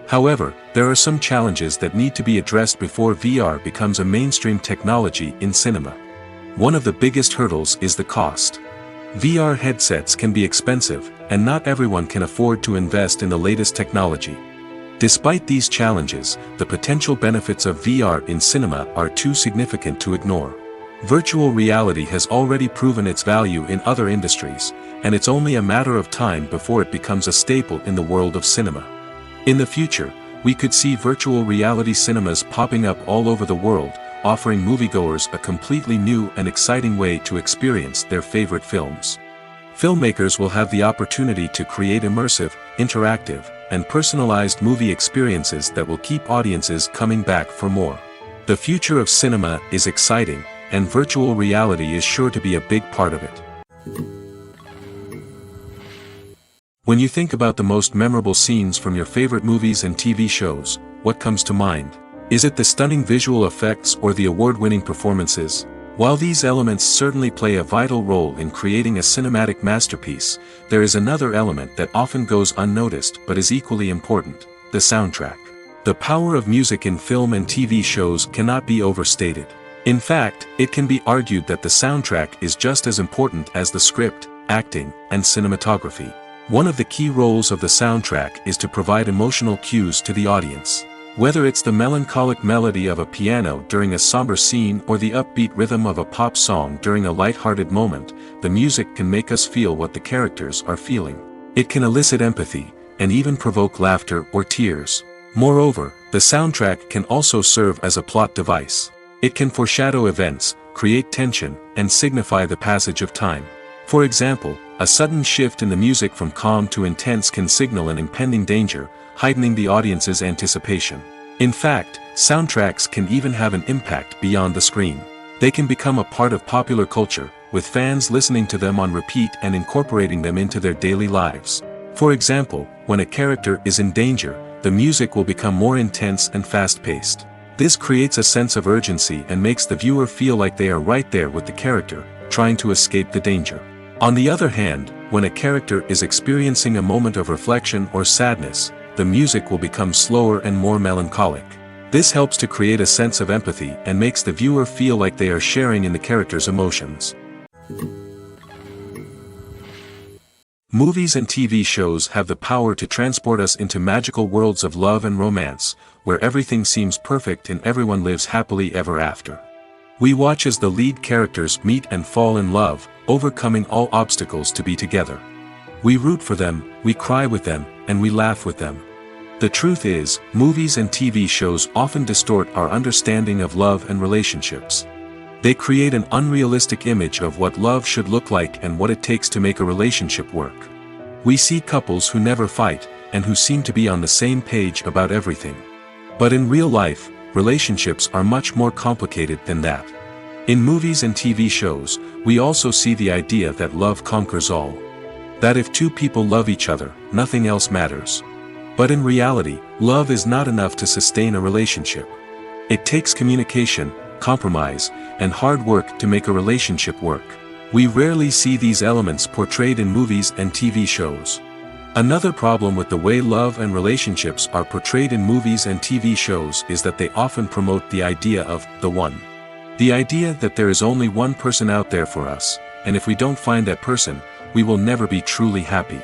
However, there are some challenges that need to be addressed before VR becomes a mainstream technology in cinema. One of the biggest hurdles is the cost. VR headsets can be expensive, and not everyone can afford to invest in the latest technology. Despite these challenges, the potential benefits of VR in cinema are too significant to ignore. Virtual reality has already proven its value in other industries, and it's only a matter of time before it becomes a staple in the world of cinema. In the future, we could see virtual reality cinemas popping up all over the world, offering moviegoers a completely new and exciting way to experience their favorite films. Filmmakers will have the opportunity to create immersive, interactive, and personalized movie experiences that will keep audiences coming back for more. The future of cinema is exciting, and virtual reality is sure to be a big part of it. When you think about the most memorable scenes from your favorite movies and TV shows, what comes to mind? Is it the stunning visual effects or the award-winning performances? While these elements certainly play a vital role in creating a cinematic masterpiece, there is another element that often goes unnoticed but is equally important: the soundtrack. The power of music in film and TV shows cannot be overstated. In fact, it can be argued that the soundtrack is just as important as the script, acting, and cinematography. One of the key roles of the soundtrack is to provide emotional cues to the audience. Whether it's the melancholic melody of a piano during a somber scene or the upbeat rhythm of a pop song during a light-hearted moment, the music can make us feel what the characters are feeling. It can elicit empathy, and even provoke laughter or tears. Moreover, the soundtrack can also serve as a plot device. It can foreshadow events, create tension, and signify the passage of time. For example, a sudden shift in the music from calm to intense can signal an impending danger, heightening the audience's anticipation. In fact, soundtracks can even have an impact beyond the screen. They can become a part of popular culture, with fans listening to them on repeat and incorporating them into their daily lives. For example, when a character is in danger, the music will become more intense and fast-paced. This creates a sense of urgency and makes the viewer feel like they are right there with the character, trying to escape the danger. On the other hand, when a character is experiencing a moment of reflection or sadness, the music will become slower and more melancholic. This helps to create a sense of empathy and makes the viewer feel like they are sharing in the character's emotions. Movies and TV shows have the power to transport us into magical worlds of love and romance, where everything seems perfect and everyone lives happily ever after. We watch as the lead characters meet and fall in love, overcoming all obstacles to be together. We root for them, we cry with them, and we laugh with them. The truth is, movies and TV shows often distort our understanding of love and relationships. They create an unrealistic image of what love should look like and what it takes to make a relationship work. We see couples who never fight, and who seem to be on the same page about everything. But in real life, relationships are much more complicated than that. In movies and TV shows, we also see the idea that love conquers all. That if two people love each other, nothing else matters. But in reality, love is not enough to sustain a relationship. It takes communication, compromise, and hard work to make a relationship work. We rarely see these elements portrayed in movies and TV shows. Another problem with the way love and relationships are portrayed in movies and TV shows is that they often promote the idea of the one. The idea that there is only one person out there for us, and if we don't find that person, we will never be truly happy.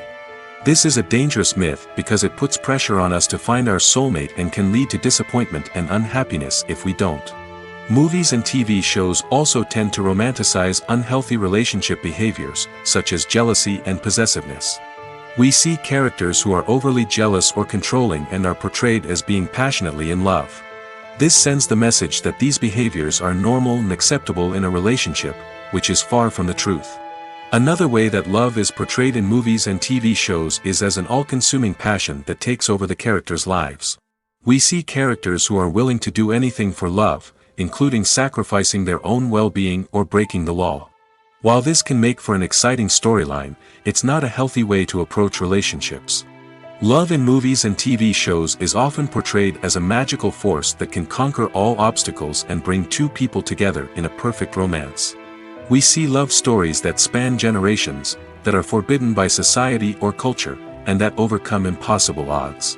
This is a dangerous myth because it puts pressure on us to find our soulmate and can lead to disappointment and unhappiness if we don't. Movies and TV shows also tend to romanticize unhealthy relationship behaviors, such as jealousy and possessiveness. We see characters who are overly jealous or controlling and are portrayed as being passionately in love. This sends the message that these behaviors are normal and acceptable in a relationship, which is far from the truth. Another way that love is portrayed in movies and TV shows is as an all-consuming passion that takes over the characters' lives. We see characters who are willing to do anything for love, including sacrificing their own well-being or breaking the law. While this can make for an exciting storyline, it's not a healthy way to approach relationships. Love in movies and TV shows is often portrayed as a magical force that can conquer all obstacles and bring two people together in a perfect romance. We see love stories that span generations, that are forbidden by society or culture, and that overcome impossible odds.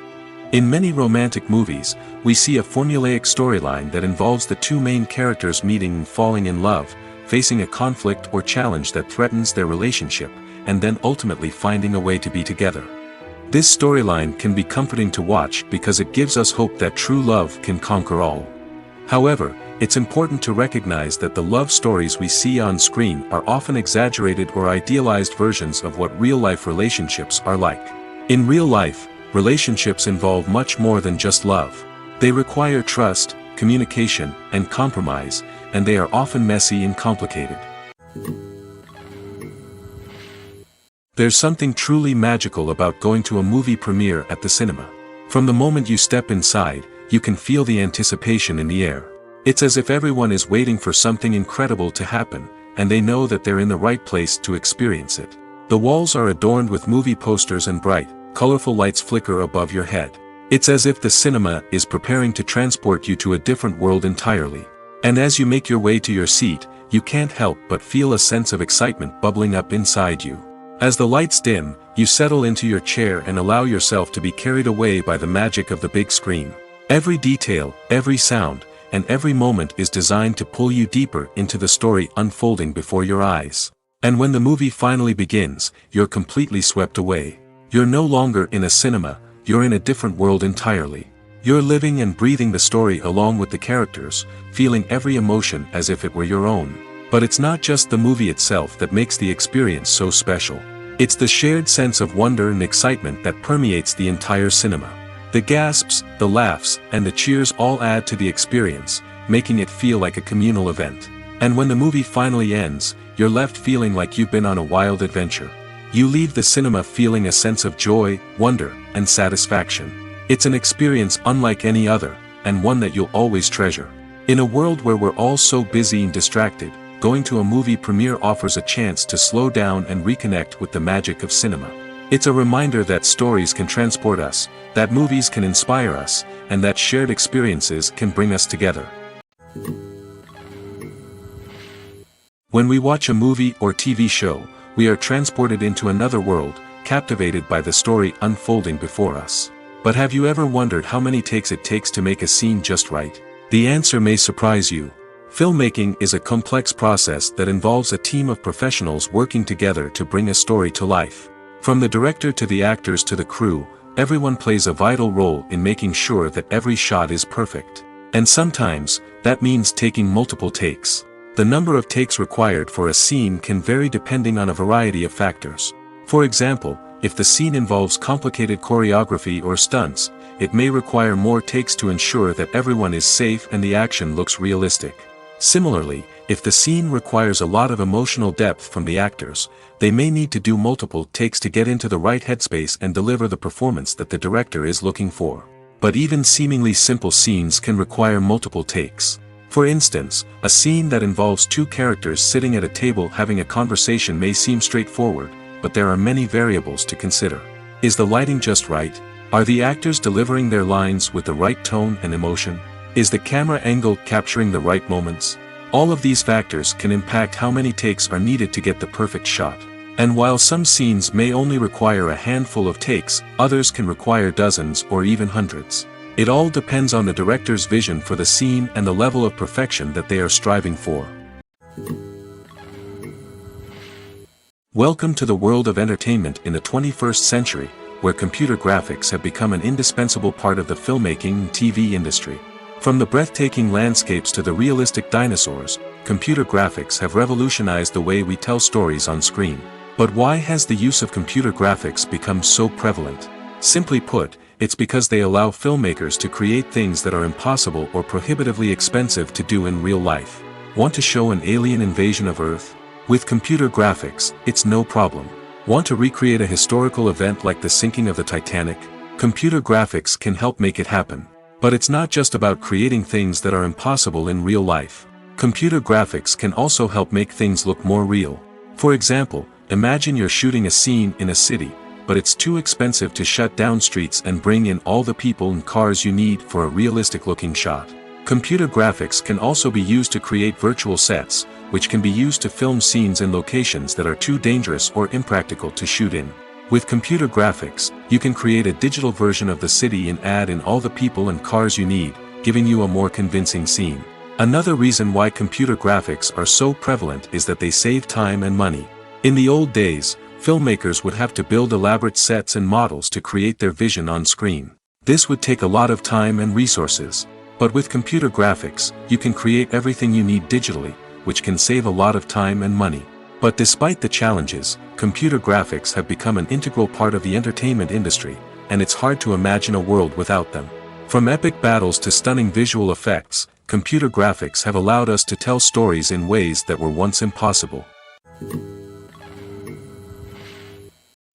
In many romantic movies, we see a formulaic storyline that involves the two main characters meeting and falling in love, facing a conflict or challenge that threatens their relationship, and then ultimately finding a way to be together. This storyline can be comforting to watch because it gives us hope that true love can conquer all. However, it's important to recognize that the love stories we see on screen are often exaggerated or idealized versions of what real-life relationships are like. In real life, relationships involve much more than just love. They require trust, communication, and compromise, and they are often messy and complicated. There's something truly magical about going to a movie premiere at the cinema. From the moment you step inside, you can feel the anticipation in the air. It's as if everyone is waiting for something incredible to happen, and they know that they're in the right place to experience it. The walls are adorned with movie posters and bright, colorful lights flicker above your head. It's as if the cinema is preparing to transport you to a different world entirely. And as you make your way to your seat, you can't help but feel a sense of excitement bubbling up inside you. As the lights dim, you settle into your chair and allow yourself to be carried away by the magic of the big screen. Every detail, every sound, and every moment is designed to pull you deeper into the story unfolding before your eyes. And when the movie finally begins, you're completely swept away. You're no longer in a cinema, you're in a different world entirely. You're living and breathing the story along with the characters, feeling every emotion as if it were your own. But it's not just the movie itself that makes the experience so special. It's the shared sense of wonder and excitement that permeates the entire cinema. The gasps, the laughs, and the cheers all add to the experience, making it feel like a communal event. And when the movie finally ends, you're left feeling like you've been on a wild adventure. You leave the cinema feeling a sense of joy, wonder, and satisfaction. It's an experience unlike any other, and one that you'll always treasure. In a world where we're all so busy and distracted, going to a movie premiere offers a chance to slow down and reconnect with the magic of cinema. It's a reminder that stories can transport us, that movies can inspire us, and that shared experiences can bring us together. When we watch a movie or TV show, we are transported into another world, captivated by the story unfolding before us. But have you ever wondered how many takes it takes to make a scene just right? The answer may surprise you. Filmmaking is a complex process that involves a team of professionals working together to bring a story to life. From the director to the actors to the crew, everyone plays a vital role in making sure that every shot is perfect. And sometimes, that means taking multiple takes. The number of takes required for a scene can vary depending on a variety of factors. For example, if the scene involves complicated choreography or stunts, it may require more takes to ensure that everyone is safe and the action looks realistic. Similarly, if the scene requires a lot of emotional depth from the actors, they may need to do multiple takes to get into the right headspace and deliver the performance that the director is looking for. But even seemingly simple scenes can require multiple takes. For instance, a scene that involves two characters sitting at a table having a conversation may seem straightforward, but there are many variables to consider. Is the lighting just right? Are the actors delivering their lines with the right tone and emotion? Is the camera angle capturing the right moments? All of these factors can impact how many takes are needed to get the perfect shot. And while some scenes may only require a handful of takes, others can require dozens or even hundreds. It all depends on the director's vision for the scene and the level of perfection that they are striving for. Welcome to the world of entertainment in the 21st century, where computer graphics have become an indispensable part of the filmmaking and TV industry. From the breathtaking landscapes to the realistic dinosaurs, computer graphics have revolutionized the way we tell stories on screen. But why has the use of computer graphics become so prevalent? Simply put, it's because they allow filmmakers to create things that are impossible or prohibitively expensive to do in real life. Want to show an alien invasion of Earth? With computer graphics, it's no problem. Want to recreate a historical event like the sinking of the Titanic? Computer graphics can help make it happen. But it's not just about creating things that are impossible in real life. Computer graphics can also help make things look more real. For example, imagine you're shooting a scene in a city, but it's too expensive to shut down streets and bring in all the people and cars you need for a realistic-looking shot. Computer graphics can also be used to create virtual sets, which can be used to film scenes in locations that are too dangerous or impractical to shoot in. With computer graphics, you can create a digital version of the city and add in all the people and cars you need, giving you a more convincing scene. Another reason why computer graphics are so prevalent is that they save time and money. In the old days, filmmakers would have to build elaborate sets and models to create their vision on screen. This would take a lot of time and resources. But with computer graphics, you can create everything you need digitally, which can save a lot of time and money. But despite the challenges, computer graphics have become an integral part of the entertainment industry, and it's hard to imagine a world without them. From epic battles to stunning visual effects, computer graphics have allowed us to tell stories in ways that were once impossible.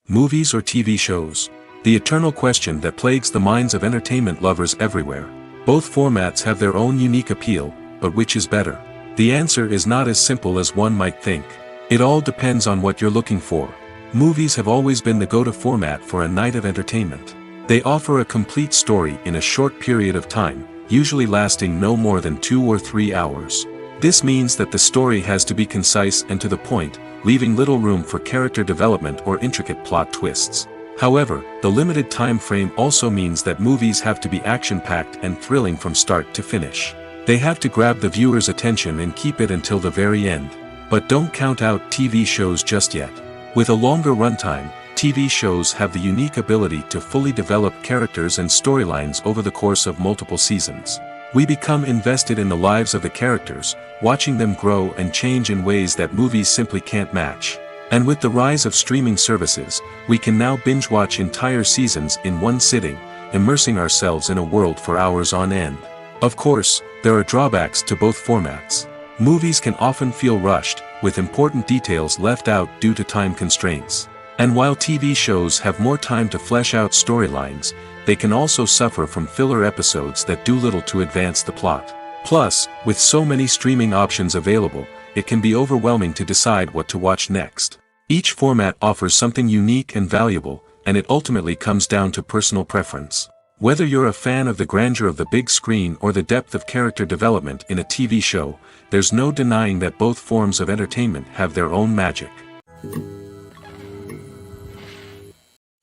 Movies or TV shows? The eternal question that plagues the minds of entertainment lovers everywhere. Both formats have their own unique appeal, but which is better? The answer is not as simple as one might think. It all depends on what you're looking for. Movies have always been the go-to format for a night of entertainment. They offer a complete story in a short period of time, usually lasting no more than 2 or 3 hours. This means that the story has to be concise and to the point, leaving little room for character development or intricate plot twists. However, the limited time frame also means that movies have to be action-packed and thrilling from start to finish. They have to grab the viewer's attention and keep it until the very end. But don't count out TV shows just yet. With a longer runtime, TV shows have the unique ability to fully develop characters and storylines over the course of multiple seasons. We become invested in the lives of the characters, watching them grow and change in ways that movies simply can't match. And with the rise of streaming services, we can now binge-watch entire seasons in one sitting, immersing ourselves in a world for hours on end. Of course, there are drawbacks to both formats. Movies can often feel rushed, with important details left out due to time constraints. And while TV shows have more time to flesh out storylines, they can also suffer from filler episodes that do little to advance the plot. Plus, with so many streaming options available, it can be overwhelming to decide what to watch next. Each format offers something unique and valuable, and it ultimately comes down to personal preference. Whether you're a fan of the grandeur of the big screen or the depth of character development in a TV show, there's no denying that both forms of entertainment have their own magic.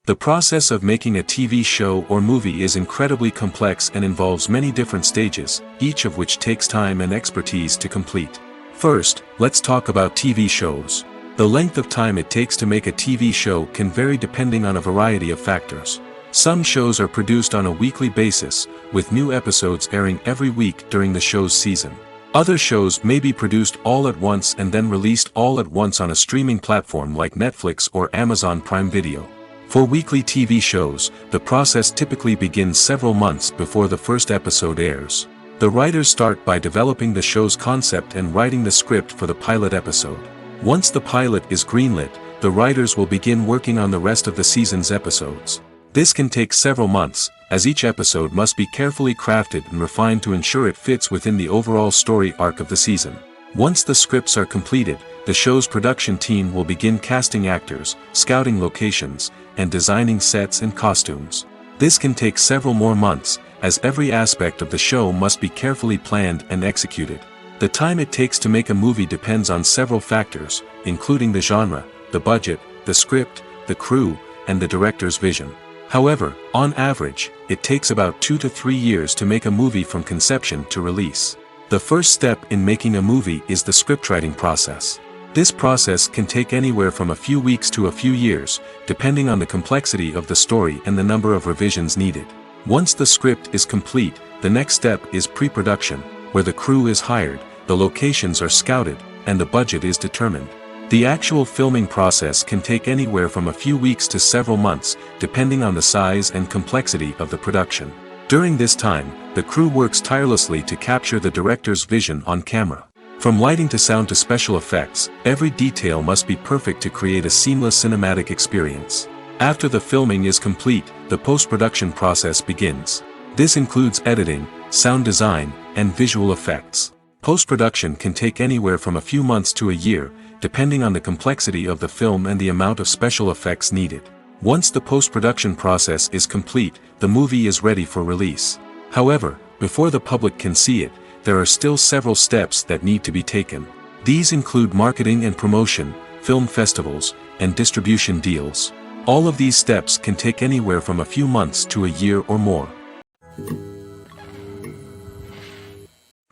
The process of making a TV show or movie is incredibly complex and involves many different stages, each of which takes time and expertise to complete. First, let's talk about TV shows. The length of time it takes to make a TV show can vary depending on a variety of factors. Some shows are produced on a weekly basis, with new episodes airing every week during the show's season. Other shows may be produced all at once and then released all at once on a streaming platform like Netflix or Amazon Prime Video. For weekly TV shows, the process typically begins several months before the first episode airs. The writers start by developing the show's concept and writing the script for the pilot episode. Once the pilot is greenlit, the writers will begin working on the rest of the season's episodes. This can take several months, as each episode must be carefully crafted and refined to ensure it fits within the overall story arc of the season. Once the scripts are completed, the show's production team will begin casting actors, scouting locations, and designing sets and costumes. This can take several more months, as every aspect of the show must be carefully planned and executed. The time it takes to make a movie depends on several factors, including the genre, the budget, the script, the crew, and the director's vision. However, on average, it takes about 2 to 3 years to make a movie from conception to release. The first step in making a movie is the scriptwriting process. This process can take anywhere from a few weeks to a few years, depending on the complexity of the story and the number of revisions needed. Once the script is complete, the next step is pre-production, where the crew is hired, the locations are scouted, and the budget is determined. The actual filming process can take anywhere from a few weeks to several months, depending on the size and complexity of the production. During this time, the crew works tirelessly to capture the director's vision on camera. From lighting to sound to special effects, every detail must be perfect to create a seamless cinematic experience. After the filming is complete, the post-production process begins. This includes editing, sound design, and visual effects. Post-production can take anywhere from a few months to a year, depending on the complexity of the film and the amount of special effects needed. Once the post-production process is complete, the movie is ready for release. However, before the public can see it, there are still several steps that need to be taken. These include marketing and promotion, film festivals, and distribution deals. All of these steps can take anywhere from a few months to a year or more.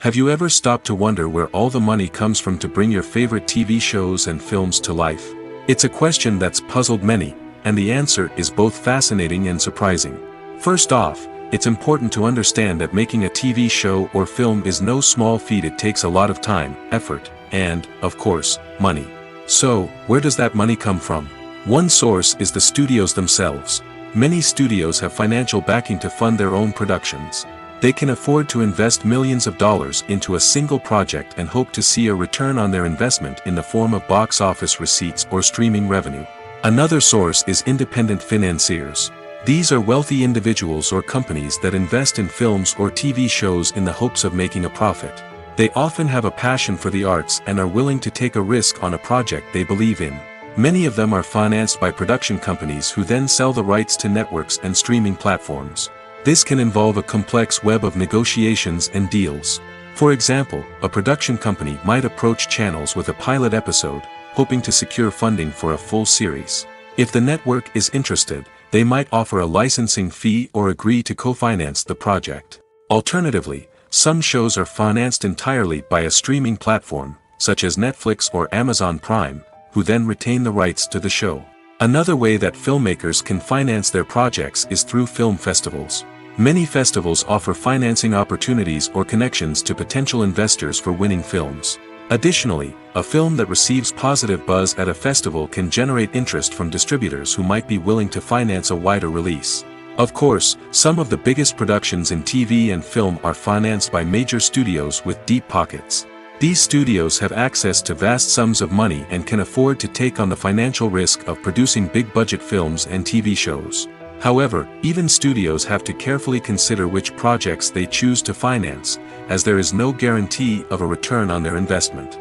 Have you ever stopped to wonder where all the money comes from to bring your favorite TV shows and films to life? It's a question that's puzzled many, and the answer is both fascinating and surprising. First off, it's important to understand that making a TV show or film is no small feat. It takes a lot of time, effort, and, of course, money. So, where does that money come from? One source is the studios themselves. Many studios have financial backing to fund their own productions. They can afford to invest millions of dollars into a single project and hope to see a return on their investment in the form of box office receipts or streaming revenue. Another source is independent financiers. These are wealthy individuals or companies that invest in films or TV shows in the hopes of making a profit. They often have a passion for the arts and are willing to take a risk on a project they believe in. Many of them are financed by production companies who then sell the rights to networks and streaming platforms. This can involve a complex web of negotiations and deals. For example, a production company might approach channels with a pilot episode, hoping to secure funding for a full series. If the network is interested, they might offer a licensing fee or agree to co-finance the project. Alternatively, some shows are financed entirely by a streaming platform, such as Netflix or Amazon Prime, who then retain the rights to the show. Another way that filmmakers can finance their projects is through film festivals. Many festivals offer financing opportunities or connections to potential investors for winning films. Additionally, a film that receives positive buzz at a festival can generate interest from distributors who might be willing to finance a wider release. Of course, some of the biggest productions in TV and film are financed by major studios with deep pockets. These studios have access to vast sums of money and can afford to take on the financial risk of producing big-budget films and TV shows. However, even studios have to carefully consider which projects they choose to finance, as there is no guarantee of a return on their investment.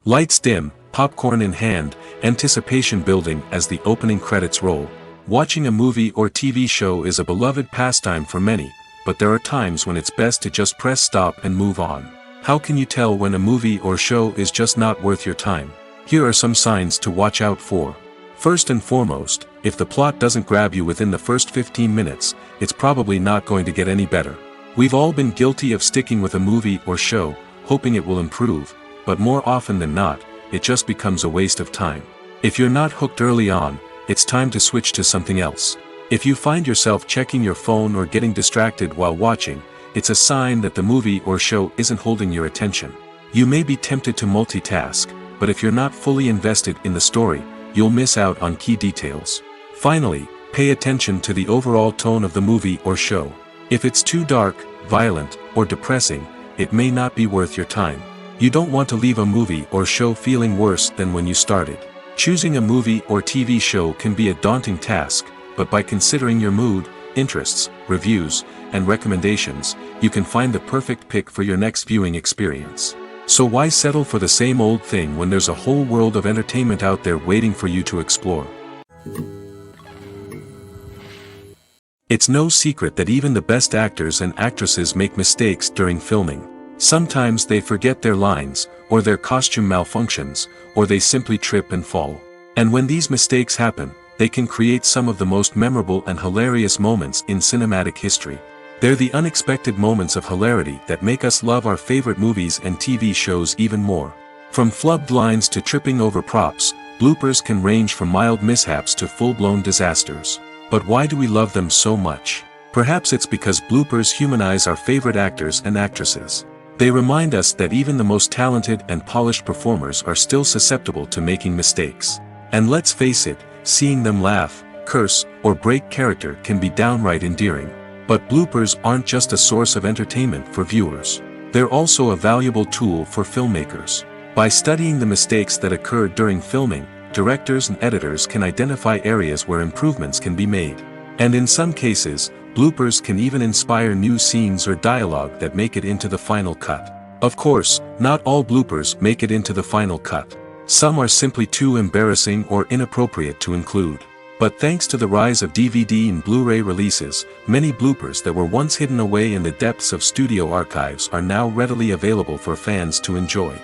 Lights dim, popcorn in hand, anticipation building as the opening credits roll. Watching a movie or TV show is a beloved pastime for many, but there are times when it's best to just press stop and move on. How can you tell when a movie or show is just not worth your time? Here are some signs to watch out for. First and foremost, if the plot doesn't grab you within the first 15 minutes, it's probably not going to get any better. We've all been guilty of sticking with a movie or show, hoping it will improve, but more often than not, it just becomes a waste of time. If you're not hooked early on, it's time to switch to something else. If you find yourself checking your phone or getting distracted while watching, it's a sign that the movie or show isn't holding your attention. You may be tempted to multitask, but if you're not fully invested in the story, you'll miss out on key details. Finally, pay attention to the overall tone of the movie or show. If it's too dark, violent, or depressing, it may not be worth your time. You don't want to leave a movie or show feeling worse than when you started. Choosing a movie or TV show can be a daunting task, but by considering your mood, interests, reviews, and recommendations, you can find the perfect pick for your next viewing experience. So why settle for the same old thing when there's a whole world of entertainment out there waiting for you to explore? It's no secret that even the best actors and actresses make mistakes during filming. Sometimes they forget their lines, or their costume malfunctions, or they simply trip and fall. And when these mistakes happen, they can create some of the most memorable and hilarious moments in cinematic history. They're the unexpected moments of hilarity that make us love our favorite movies and TV shows even more. From flubbed lines to tripping over props, bloopers can range from mild mishaps to full-blown disasters. But why do we love them so much? Perhaps it's because bloopers humanize our favorite actors and actresses. They remind us that even the most talented and polished performers are still susceptible to making mistakes. And let's face it, seeing them laugh, curse, or break character can be downright endearing. But bloopers aren't just a source of entertainment for viewers. They're also a valuable tool for filmmakers. By studying the mistakes that occurred during filming, directors and editors can identify areas where improvements can be made. And in some cases, bloopers can even inspire new scenes or dialogue that make it into the final cut. Of course, not all bloopers make it into the final cut. Some are simply too embarrassing or inappropriate to include. But thanks to the rise of DVD and Blu-ray releases, many bloopers that were once hidden away in the depths of studio archives are now readily available for fans to enjoy.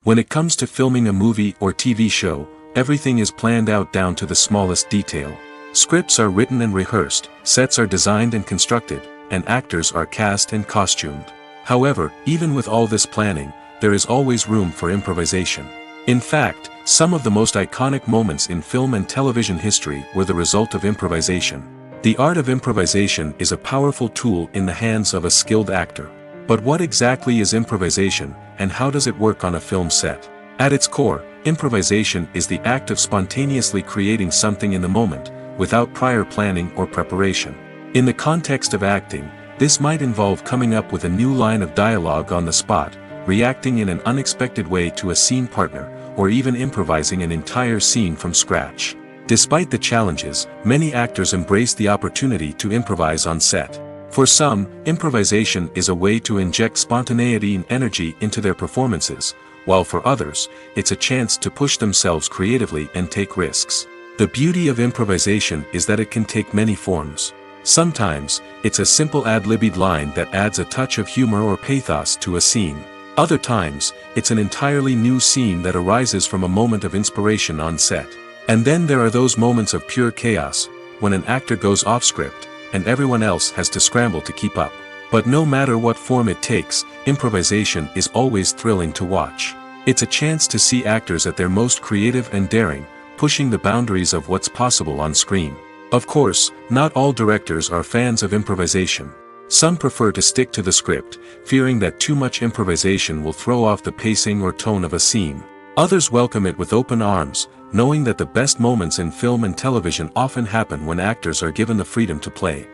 When it comes to filming a movie or TV show, everything is planned out down to the smallest detail. Scripts are written and rehearsed, sets are designed and constructed, and actors are cast and costumed. However, even with all this planning, there is always room for improvisation. In fact, some of the most iconic moments in film and television history were the result of improvisation. The art of improvisation is a powerful tool in the hands of a skilled actor. But what exactly is improvisation, and how does it work on a film set? At its core, improvisation is the act of spontaneously creating something in the moment, without prior planning or preparation. In the context of acting, this might involve coming up with a new line of dialogue on the spot, reacting in an unexpected way to a scene partner, or even improvising an entire scene from scratch. Despite the challenges, many actors embrace the opportunity to improvise on set. For some, improvisation is a way to inject spontaneity and energy into their performances, while for others, it's a chance to push themselves creatively and take risks. The beauty of improvisation is that it can take many forms. Sometimes, it's a simple ad-libbed line that adds a touch of humor or pathos to a scene. Other times, it's an entirely new scene that arises from a moment of inspiration on set. And then there are those moments of pure chaos, when an actor goes off script, and everyone else has to scramble to keep up. But no matter what form it takes, improvisation is always thrilling to watch. It's a chance to see actors at their most creative and daring, pushing the boundaries of what's possible on screen. Of course, not all directors are fans of improvisation. Some prefer to stick to the script, fearing that too much improvisation will throw off the pacing or tone of a scene. Others welcome it with open arms, knowing that the best moments in film and television often happen when actors are given the freedom to play.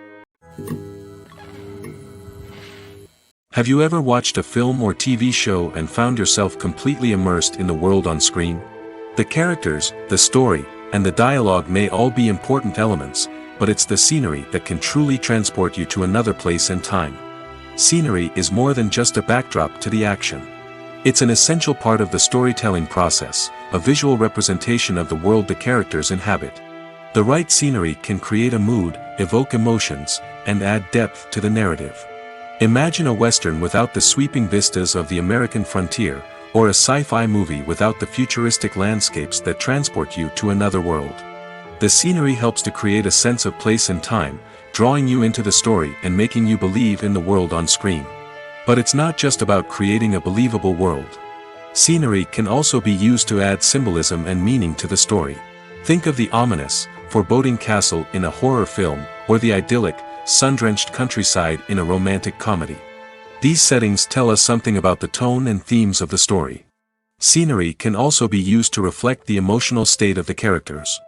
Have you ever watched a film or TV show and found yourself completely immersed in the world on screen? The characters, the story, and the dialogue may all be important elements, but it's the scenery that can truly transport you to another place and time. Scenery is more than just a backdrop to the action. It's an essential part of the storytelling process, a visual representation of the world the characters inhabit. The right scenery can create a mood, evoke emotions, and add depth to the narrative. Imagine a Western without the sweeping vistas of the American frontier, or a sci-fi movie without the futuristic landscapes that transport you to another world. The scenery helps to create a sense of place and time, drawing you into the story and making you believe in the world on screen. But it's not just about creating a believable world. Scenery can also be used to add symbolism and meaning to the story. Think of the ominous, foreboding castle in a horror film, or the idyllic, sun-drenched countryside in a romantic comedy. These settings tell us something about the tone and themes of the story. Scenery can also be used to reflect the emotional state of the characters.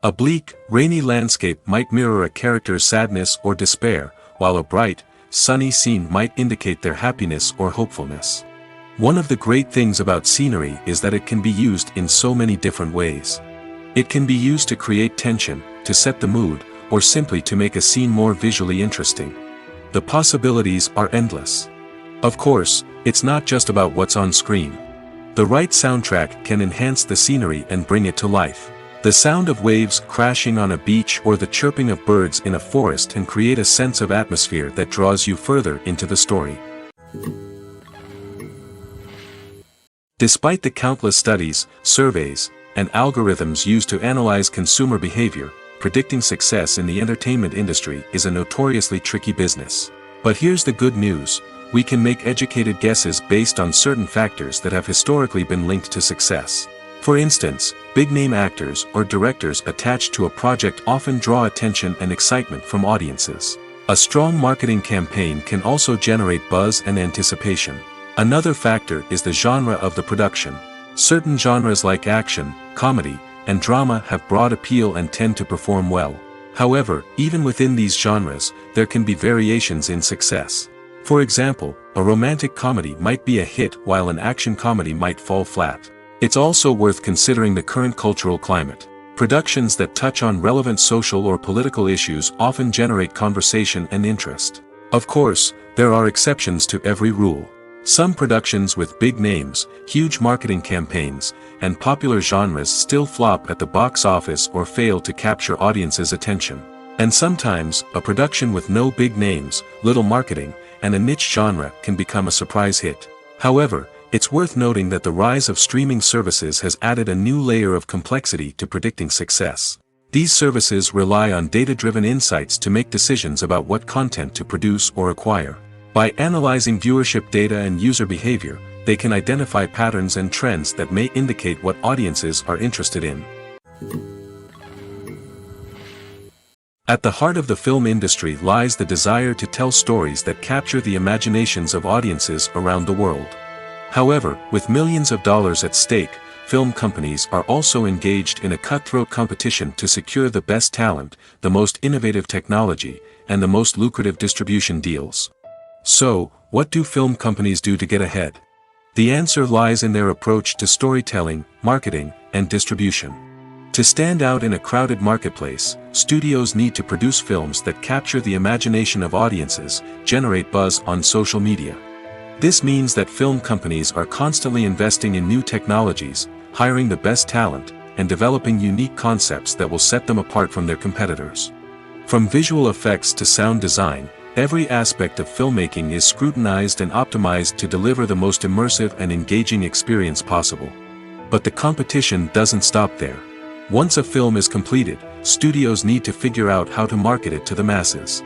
A bleak, rainy landscape might mirror a character's sadness or despair, while a bright, sunny scene might indicate their happiness or hopefulness. One of the great things about scenery is that it can be used in so many different ways. It can be used to create tension, to set the mood, or simply to make a scene more visually interesting. The possibilities are endless. Of course, it's not just about what's on screen. The right soundtrack can enhance the scenery and bring it to life. The sound of waves crashing on a beach or the chirping of birds in a forest can create a sense of atmosphere that draws you further into the story. Despite the countless studies, surveys, and algorithms used to analyze consumer behavior, predicting success in the entertainment industry is a notoriously tricky business. But here's the good news: we can make educated guesses based on certain factors that have historically been linked to success. For instance, big-name actors or directors attached to a project often draw attention and excitement from audiences. A strong marketing campaign can also generate buzz and anticipation. Another factor is the genre of the production. Certain genres like action, comedy, and drama have broad appeal and tend to perform well. However, even within these genres, there can be variations in success. For example, a romantic comedy might be a hit while an action comedy might fall flat. It's also worth considering the current cultural climate. Productions that touch on relevant social or political issues often generate conversation and interest. Of course, there are exceptions to every rule. Some productions with big names, huge marketing campaigns, and popular genres still flop at the box office or fail to capture audiences' attention. And sometimes, a production with no big names, little marketing, and a niche genre can become a surprise hit. However, it's worth noting that the rise of streaming services has added a new layer of complexity to predicting success. These services rely on data-driven insights to make decisions about what content to produce or acquire. By analyzing viewership data and user behavior, they can identify patterns and trends that may indicate what audiences are interested in. At the heart of the film industry lies the desire to tell stories that capture the imaginations of audiences around the world. However, with millions of dollars at stake, film companies are also engaged in a cutthroat competition to secure the best talent, the most innovative technology, and the most lucrative distribution deals. So, what do film companies do to get ahead? The answer lies in their approach to storytelling, marketing, and distribution. To stand out in a crowded marketplace, studios need to produce films that capture the imagination of audiences, generate buzz on social media. This means that film companies are constantly investing in new technologies, hiring the best talent, and developing unique concepts that will set them apart from their competitors. From visual effects to sound design, every aspect of filmmaking is scrutinized and optimized to deliver the most immersive and engaging experience possible. But the competition doesn't stop there. Once a film is completed, studios need to figure out how to market it to the masses.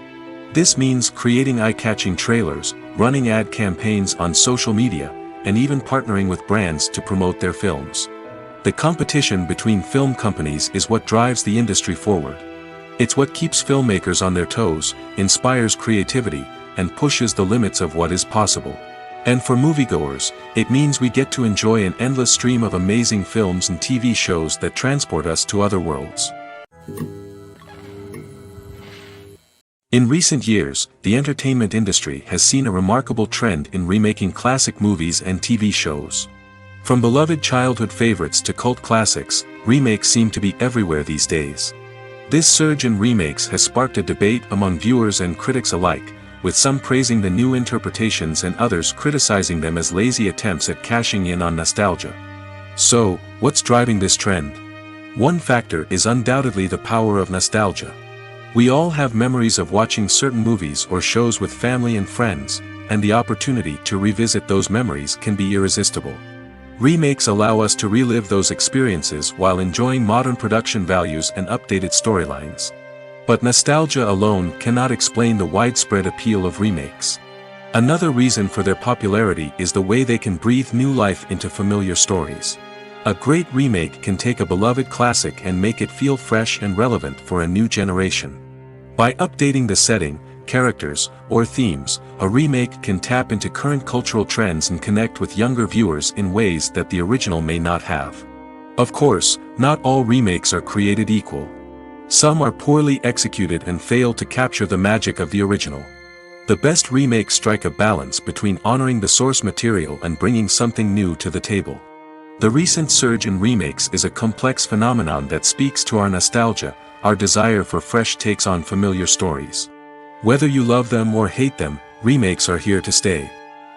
This means creating eye-catching trailers, running ad campaigns on social media, and even partnering with brands to promote their films. The competition between film companies is what drives the industry forward. It's what keeps filmmakers on their toes, inspires creativity, and pushes the limits of what is possible. And for moviegoers, it means we get to enjoy an endless stream of amazing films and TV shows that transport us to other worlds. In recent years, the entertainment industry has seen a remarkable trend in remaking classic movies and TV shows. From beloved childhood favorites to cult classics, remakes seem to be everywhere these days. This surge in remakes has sparked a debate among viewers and critics alike, with some praising the new interpretations and others criticizing them as lazy attempts at cashing in on nostalgia. So, what's driving this trend? One factor is undoubtedly the power of nostalgia. We all have memories of watching certain movies or shows with family and friends, and the opportunity to revisit those memories can be irresistible. Remakes allow us to relive those experiences while enjoying modern production values and updated storylines. But nostalgia alone cannot explain the widespread appeal of remakes. Another reason for their popularity is the way they can breathe new life into familiar stories. A great remake can take a beloved classic and make it feel fresh and relevant for a new generation. By updating the setting, characters, or themes, a remake can tap into current cultural trends and connect with younger viewers in ways that the original may not have. Of course, not all remakes are created equal. Some are poorly executed and fail to capture the magic of the original. The best remakes strike a balance between honoring the source material and bringing something new to the table. The recent surge in remakes is a complex phenomenon that speaks to our nostalgia, our desire for fresh takes on familiar stories. Whether you love them or hate them, remakes are here to stay.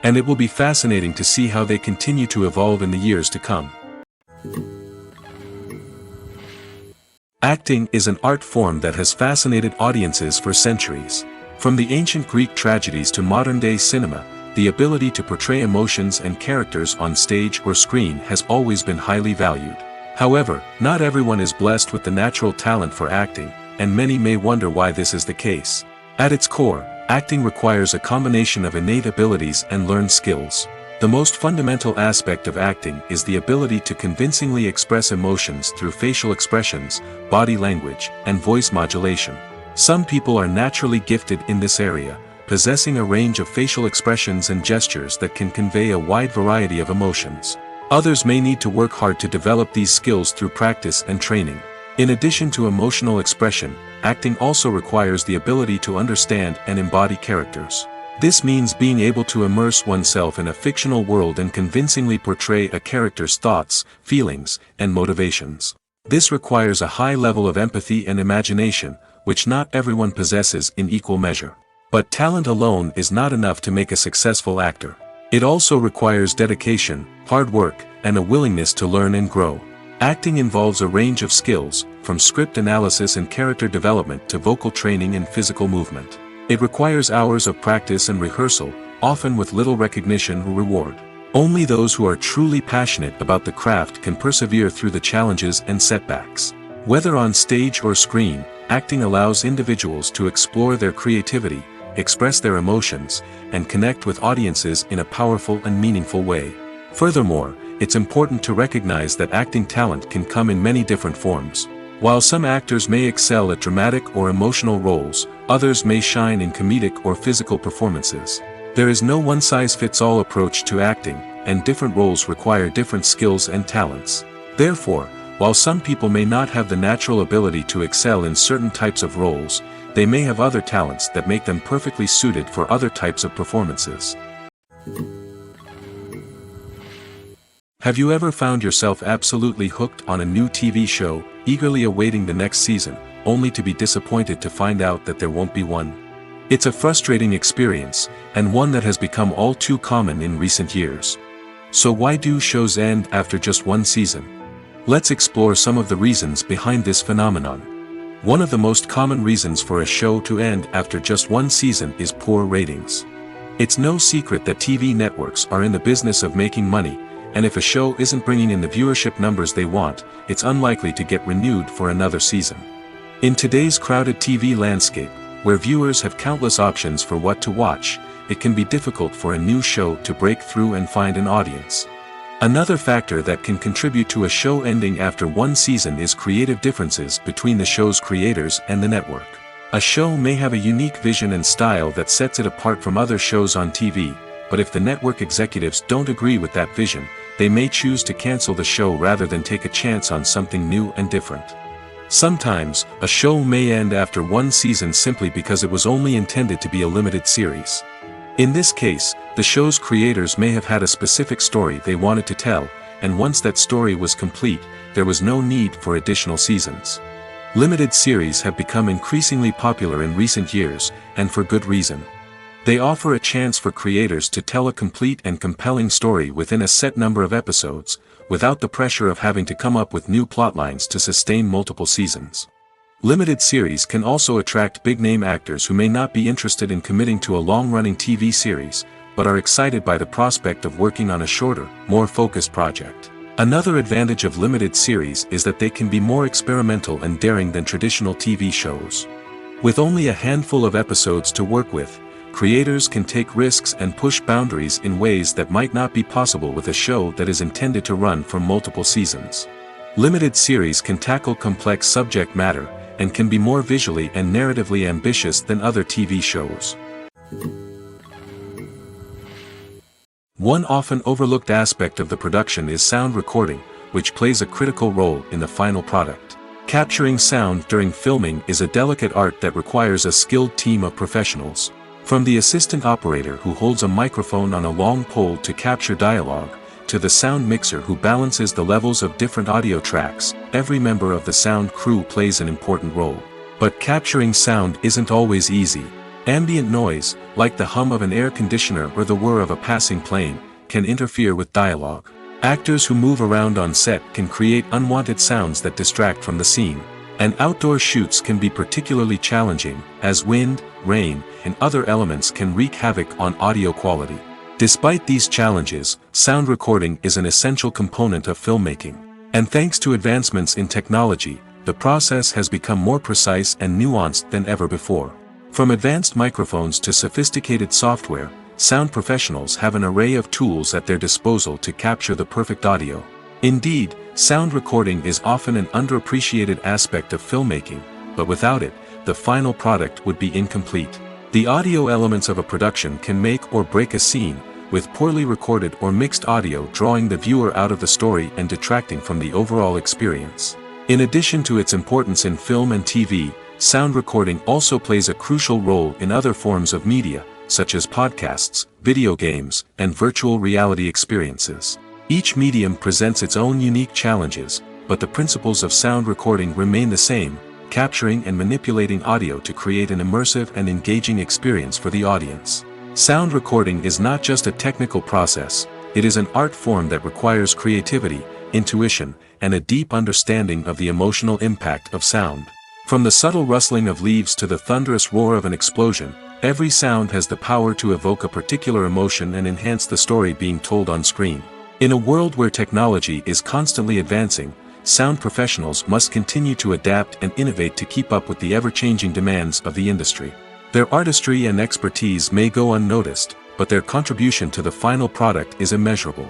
And it will be fascinating to see how they continue to evolve in the years to come. Acting is an art form that has fascinated audiences for centuries. From the ancient Greek tragedies to modern-day cinema, the ability to portray emotions and characters on stage or screen has always been highly valued. However, not everyone is blessed with the natural talent for acting, and many may wonder why this is the case. At its core, acting requires a combination of innate abilities and learned skills. The most fundamental aspect of acting is the ability to convincingly express emotions through facial expressions, body language, and voice modulation. Some people are naturally gifted in this area, possessing a range of facial expressions and gestures that can convey a wide variety of emotions. Others may need to work hard to develop these skills through practice and training. In addition to emotional expression, acting also requires the ability to understand and embody characters. This means being able to immerse oneself in a fictional world and convincingly portray a character's thoughts, feelings, and motivations. This requires a high level of empathy and imagination, which not everyone possesses in equal measure. But talent alone is not enough to make a successful actor. It also requires dedication, hard work, and a willingness to learn and grow. Acting involves a range of skills, from script analysis and character development to vocal training and physical movement. It requires hours of practice and rehearsal, often with little recognition or reward. Only those who are truly passionate about the craft can persevere through the challenges and setbacks. Whether on stage or screen, acting allows individuals to explore their creativity, express their emotions, and connect with audiences in a powerful and meaningful way. Furthermore, it's important to recognize that acting talent can come in many different forms. While some actors may excel at dramatic or emotional roles, others may shine in comedic or physical performances. There is no one-size-fits-all approach to acting, and different roles require different skills and talents. Therefore, while some people may not have the natural ability to excel in certain types of roles, they may have other talents that make them perfectly suited for other types of performances. Have you ever found yourself absolutely hooked on a new TV show, eagerly awaiting the next season, only to be disappointed to find out that there won't be one? It's a frustrating experience, and one that has become all too common in recent years. So why do shows end after just one season? Let's explore some of the reasons behind this phenomenon. One of the most common reasons for a show to end after just one season is poor ratings. It's no secret that TV networks are in the business of making money, and if a show isn't bringing in the viewership numbers they want, it's unlikely to get renewed for another season. In today's crowded TV landscape, where viewers have countless options for what to watch, it can be difficult for a new show to break through and find an audience. Another factor that can contribute to a show ending after one season is creative differences between the show's creators and the network. A show may have a unique vision and style that sets it apart from other shows on TV, but if the network executives don't agree with that vision, they may choose to cancel the show rather than take a chance on something new and different. Sometimes, a show may end after one season simply because it was only intended to be a limited series. In this case, the show's creators may have had a specific story they wanted to tell, and once that story was complete, there was no need for additional seasons. Limited series have become increasingly popular in recent years, and for good reason. They offer a chance for creators to tell a complete and compelling story within a set number of episodes, without the pressure of having to come up with new plotlines to sustain multiple seasons. Limited series can also attract big-name actors who may not be interested in committing to a long-running TV series, but are excited by the prospect of working on a shorter, more focused project. Another advantage of limited series is that they can be more experimental and daring than traditional TV shows. With only a handful of episodes to work with, creators can take risks and push boundaries in ways that might not be possible with a show that is intended to run for multiple seasons. Limited series can tackle complex subject matter, and can be more visually and narratively ambitious than other TV shows. One often overlooked aspect of the production is sound recording, which plays a critical role in the final product. Capturing sound during filming is a delicate art that requires a skilled team of professionals. From the assistant operator who holds a microphone on a long pole to capture dialogue, to the sound mixer who balances the levels of different audio tracks, every member of the sound crew plays an important role. But capturing sound isn't always easy. Ambient noise, like the hum of an air conditioner or the whir of a passing plane, can interfere with dialogue. Actors who move around on set can create unwanted sounds that distract from the scene. And outdoor shoots can be particularly challenging, as wind, rain, and other elements can wreak havoc on audio quality. Despite these challenges, sound recording is an essential component of filmmaking. And thanks to advancements in technology, the process has become more precise and nuanced than ever before. From advanced microphones to sophisticated software, sound professionals have an array of tools at their disposal to capture the perfect audio. Indeed, sound recording is often an underappreciated aspect of filmmaking, but without it, the final product would be incomplete. The audio elements of a production can make or break a scene, with poorly recorded or mixed audio drawing the viewer out of the story and detracting from the overall experience. In addition to its importance in film and TV, sound recording also plays a crucial role in other forms of media, such as podcasts, video games, and virtual reality experiences. Each medium presents its own unique challenges, but the principles of sound recording remain the same, capturing and manipulating audio to create an immersive and engaging experience for the audience. Sound recording is not just a technical process, it is an art form that requires creativity, intuition, and a deep understanding of the emotional impact of sound. From the subtle rustling of leaves to the thunderous roar of an explosion, every sound has the power to evoke a particular emotion and enhance the story being told on screen. In a world where technology is constantly advancing, sound professionals must continue to adapt and innovate to keep up with the ever-changing demands of the industry. Their artistry and expertise may go unnoticed, but their contribution to the final product is immeasurable.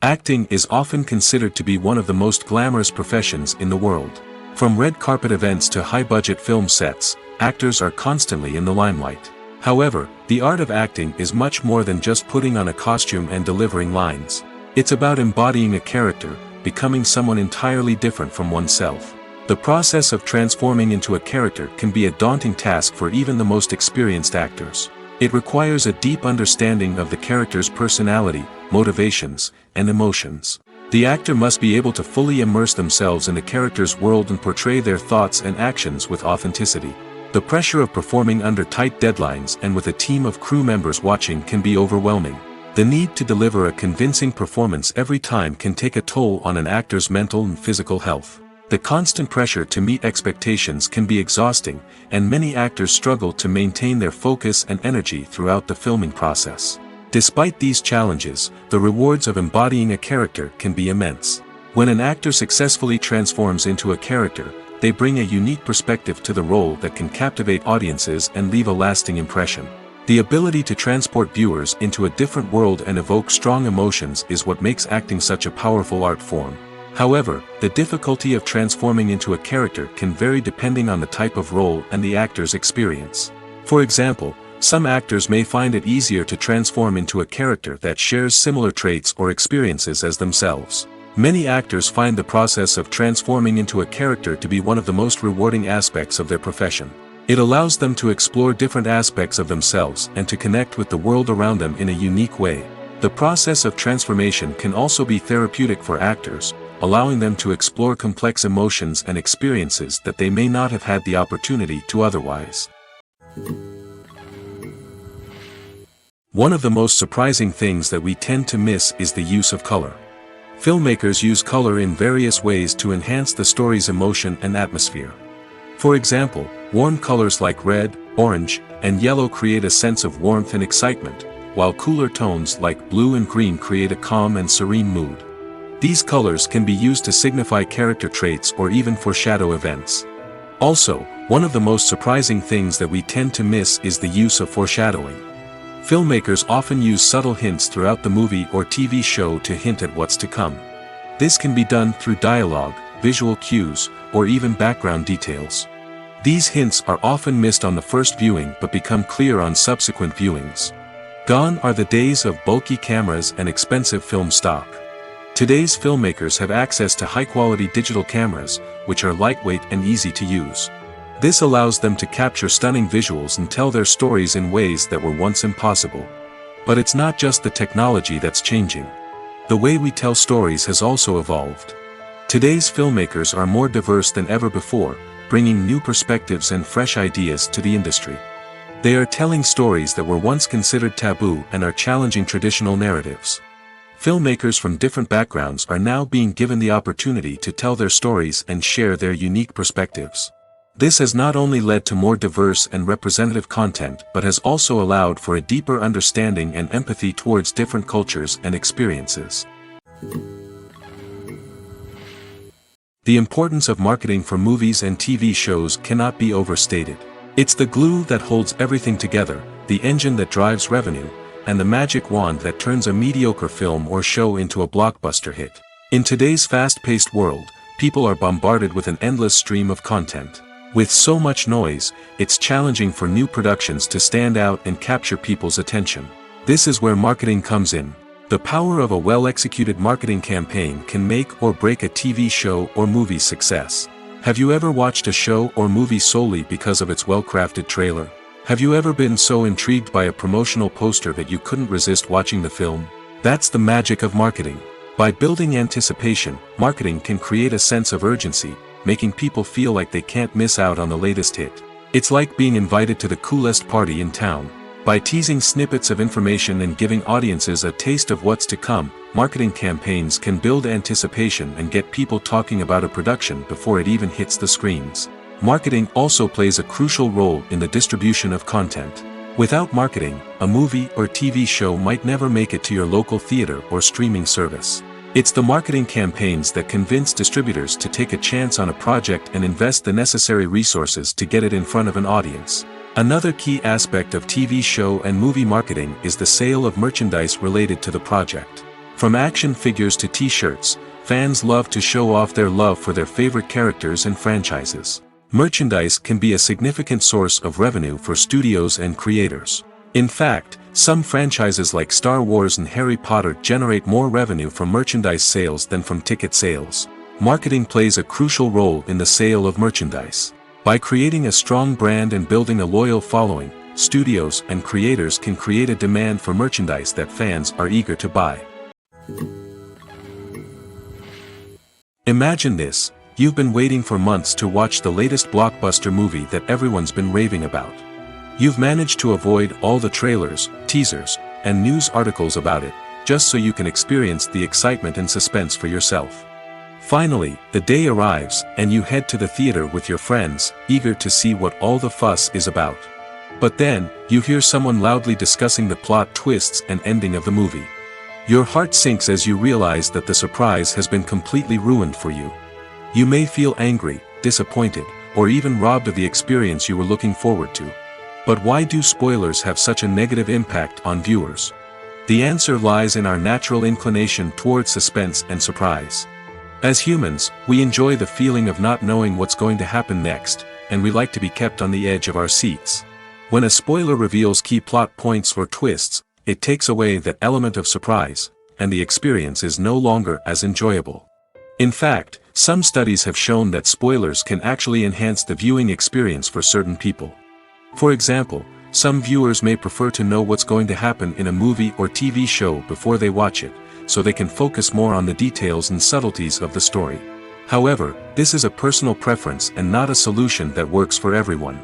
Acting is often considered to be one of the most glamorous professions in the world. From red carpet events to high-budget film sets, actors are constantly in the limelight. However, the art of acting is much more than just putting on a costume and delivering lines. It's about embodying a character, becoming someone entirely different from oneself. The process of transforming into a character can be a daunting task for even the most experienced actors. It requires a deep understanding of the character's personality, motivations, and emotions. The actor must be able to fully immerse themselves in the character's world and portray their thoughts and actions with authenticity. The pressure of performing under tight deadlines and with a team of crew members watching can be overwhelming. The need to deliver a convincing performance every time can take a toll on an actor's mental and physical health. The constant pressure to meet expectations can be exhausting, and many actors struggle to maintain their focus and energy throughout the filming process. Despite these challenges, the rewards of embodying a character can be immense. When an actor successfully transforms into a character, they bring a unique perspective to the role that can captivate audiences and leave a lasting impression. The ability to transport viewers into a different world and evoke strong emotions is what makes acting such a powerful art form. However, the difficulty of transforming into a character can vary depending on the type of role and the actor's experience. For example, some actors may find it easier to transform into a character that shares similar traits or experiences as themselves. Many actors find the process of transforming into a character to be one of the most rewarding aspects of their profession. It allows them to explore different aspects of themselves and to connect with the world around them in a unique way. The process of transformation can also be therapeutic for actors, allowing them to explore complex emotions and experiences that they may not have had the opportunity to otherwise. One of the most surprising things that we tend to miss is the use of color. Filmmakers use color in various ways to enhance the story's emotion and atmosphere. For example, warm colors like red, orange, and yellow create a sense of warmth and excitement, while cooler tones like blue and green create a calm and serene mood. These colors can be used to signify character traits or even foreshadow events. Also, one of the most surprising things that we tend to miss is the use of foreshadowing. Filmmakers often use subtle hints throughout the movie or TV show to hint at what's to come. This can be done through dialogue, visual cues, or even background details. These hints are often missed on the first viewing but become clear on subsequent viewings. Gone are the days of bulky cameras and expensive film stock. Today's filmmakers have access to high-quality digital cameras, which are lightweight and easy to use. This allows them to capture stunning visuals and tell their stories in ways that were once impossible. But it's not just the technology that's changing. The way we tell stories has also evolved. Today's filmmakers are more diverse than ever before, bringing new perspectives and fresh ideas to the industry. They are telling stories that were once considered taboo and are challenging traditional narratives. Filmmakers from different backgrounds are now being given the opportunity to tell their stories and share their unique perspectives. This has not only led to more diverse and representative content but has also allowed for a deeper understanding and empathy towards different cultures and experiences. The importance of marketing for movies and TV shows cannot be overstated. It's the glue that holds everything together, the engine that drives revenue, and the magic wand that turns a mediocre film or show into a blockbuster hit. In today's fast-paced world, people are bombarded with an endless stream of content. With so much noise, it's challenging for new productions to stand out and capture people's attention. This is where marketing comes in. The power of a well-executed marketing campaign can make or break a TV show or movie's success. Have you ever watched a show or movie solely because of its well-crafted trailer? Have you ever been so intrigued by a promotional poster that you couldn't resist watching the film? That's the magic of marketing. By building anticipation, marketing can create a sense of urgency, making people feel like they can't miss out on the latest hit. It's like being invited to the coolest party in town. By teasing snippets of information and giving audiences a taste of what's to come, marketing campaigns can build anticipation and get people talking about a production before it even hits the screens. Marketing also plays a crucial role in the distribution of content. Without marketing, a movie or TV show might never make it to your local theater or streaming service. It's the marketing campaigns that convince distributors to take a chance on a project and invest the necessary resources to get it in front of an audience. Another key aspect of TV show and movie marketing is the sale of merchandise related to the project. From action figures to t-shirts, fans love to show off their love for their favorite characters and franchises. Merchandise can be a significant source of revenue for studios and creators. In fact, some franchises like Star Wars and Harry Potter generate more revenue from merchandise sales than from ticket sales. Marketing plays a crucial role in the sale of merchandise. By creating a strong brand and building a loyal following, studios and creators can create a demand for merchandise that fans are eager to buy. Imagine this: you've been waiting for months to watch the latest blockbuster movie that everyone's been raving about. You've managed to avoid all the trailers, teasers, and news articles about it, just so you can experience the excitement and suspense for yourself. Finally, the day arrives, and you head to the theater with your friends, eager to see what all the fuss is about. But then, you hear someone loudly discussing the plot twists and ending of the movie. Your heart sinks as you realize that the surprise has been completely ruined for you. You may feel angry, disappointed, or even robbed of the experience you were looking forward to. But why do spoilers have such a negative impact on viewers? The answer lies in our natural inclination toward suspense and surprise. As humans, we enjoy the feeling of not knowing what's going to happen next, and we like to be kept on the edge of our seats. When a spoiler reveals key plot points or twists, it takes away that element of surprise, and the experience is no longer as enjoyable. In fact, some studies have shown that spoilers can actually enhance the viewing experience for certain people. For example, some viewers may prefer to know what's going to happen in a movie or TV show before they watch it, so they can focus more on the details and subtleties of the story. However, this is a personal preference and not a solution that works for everyone.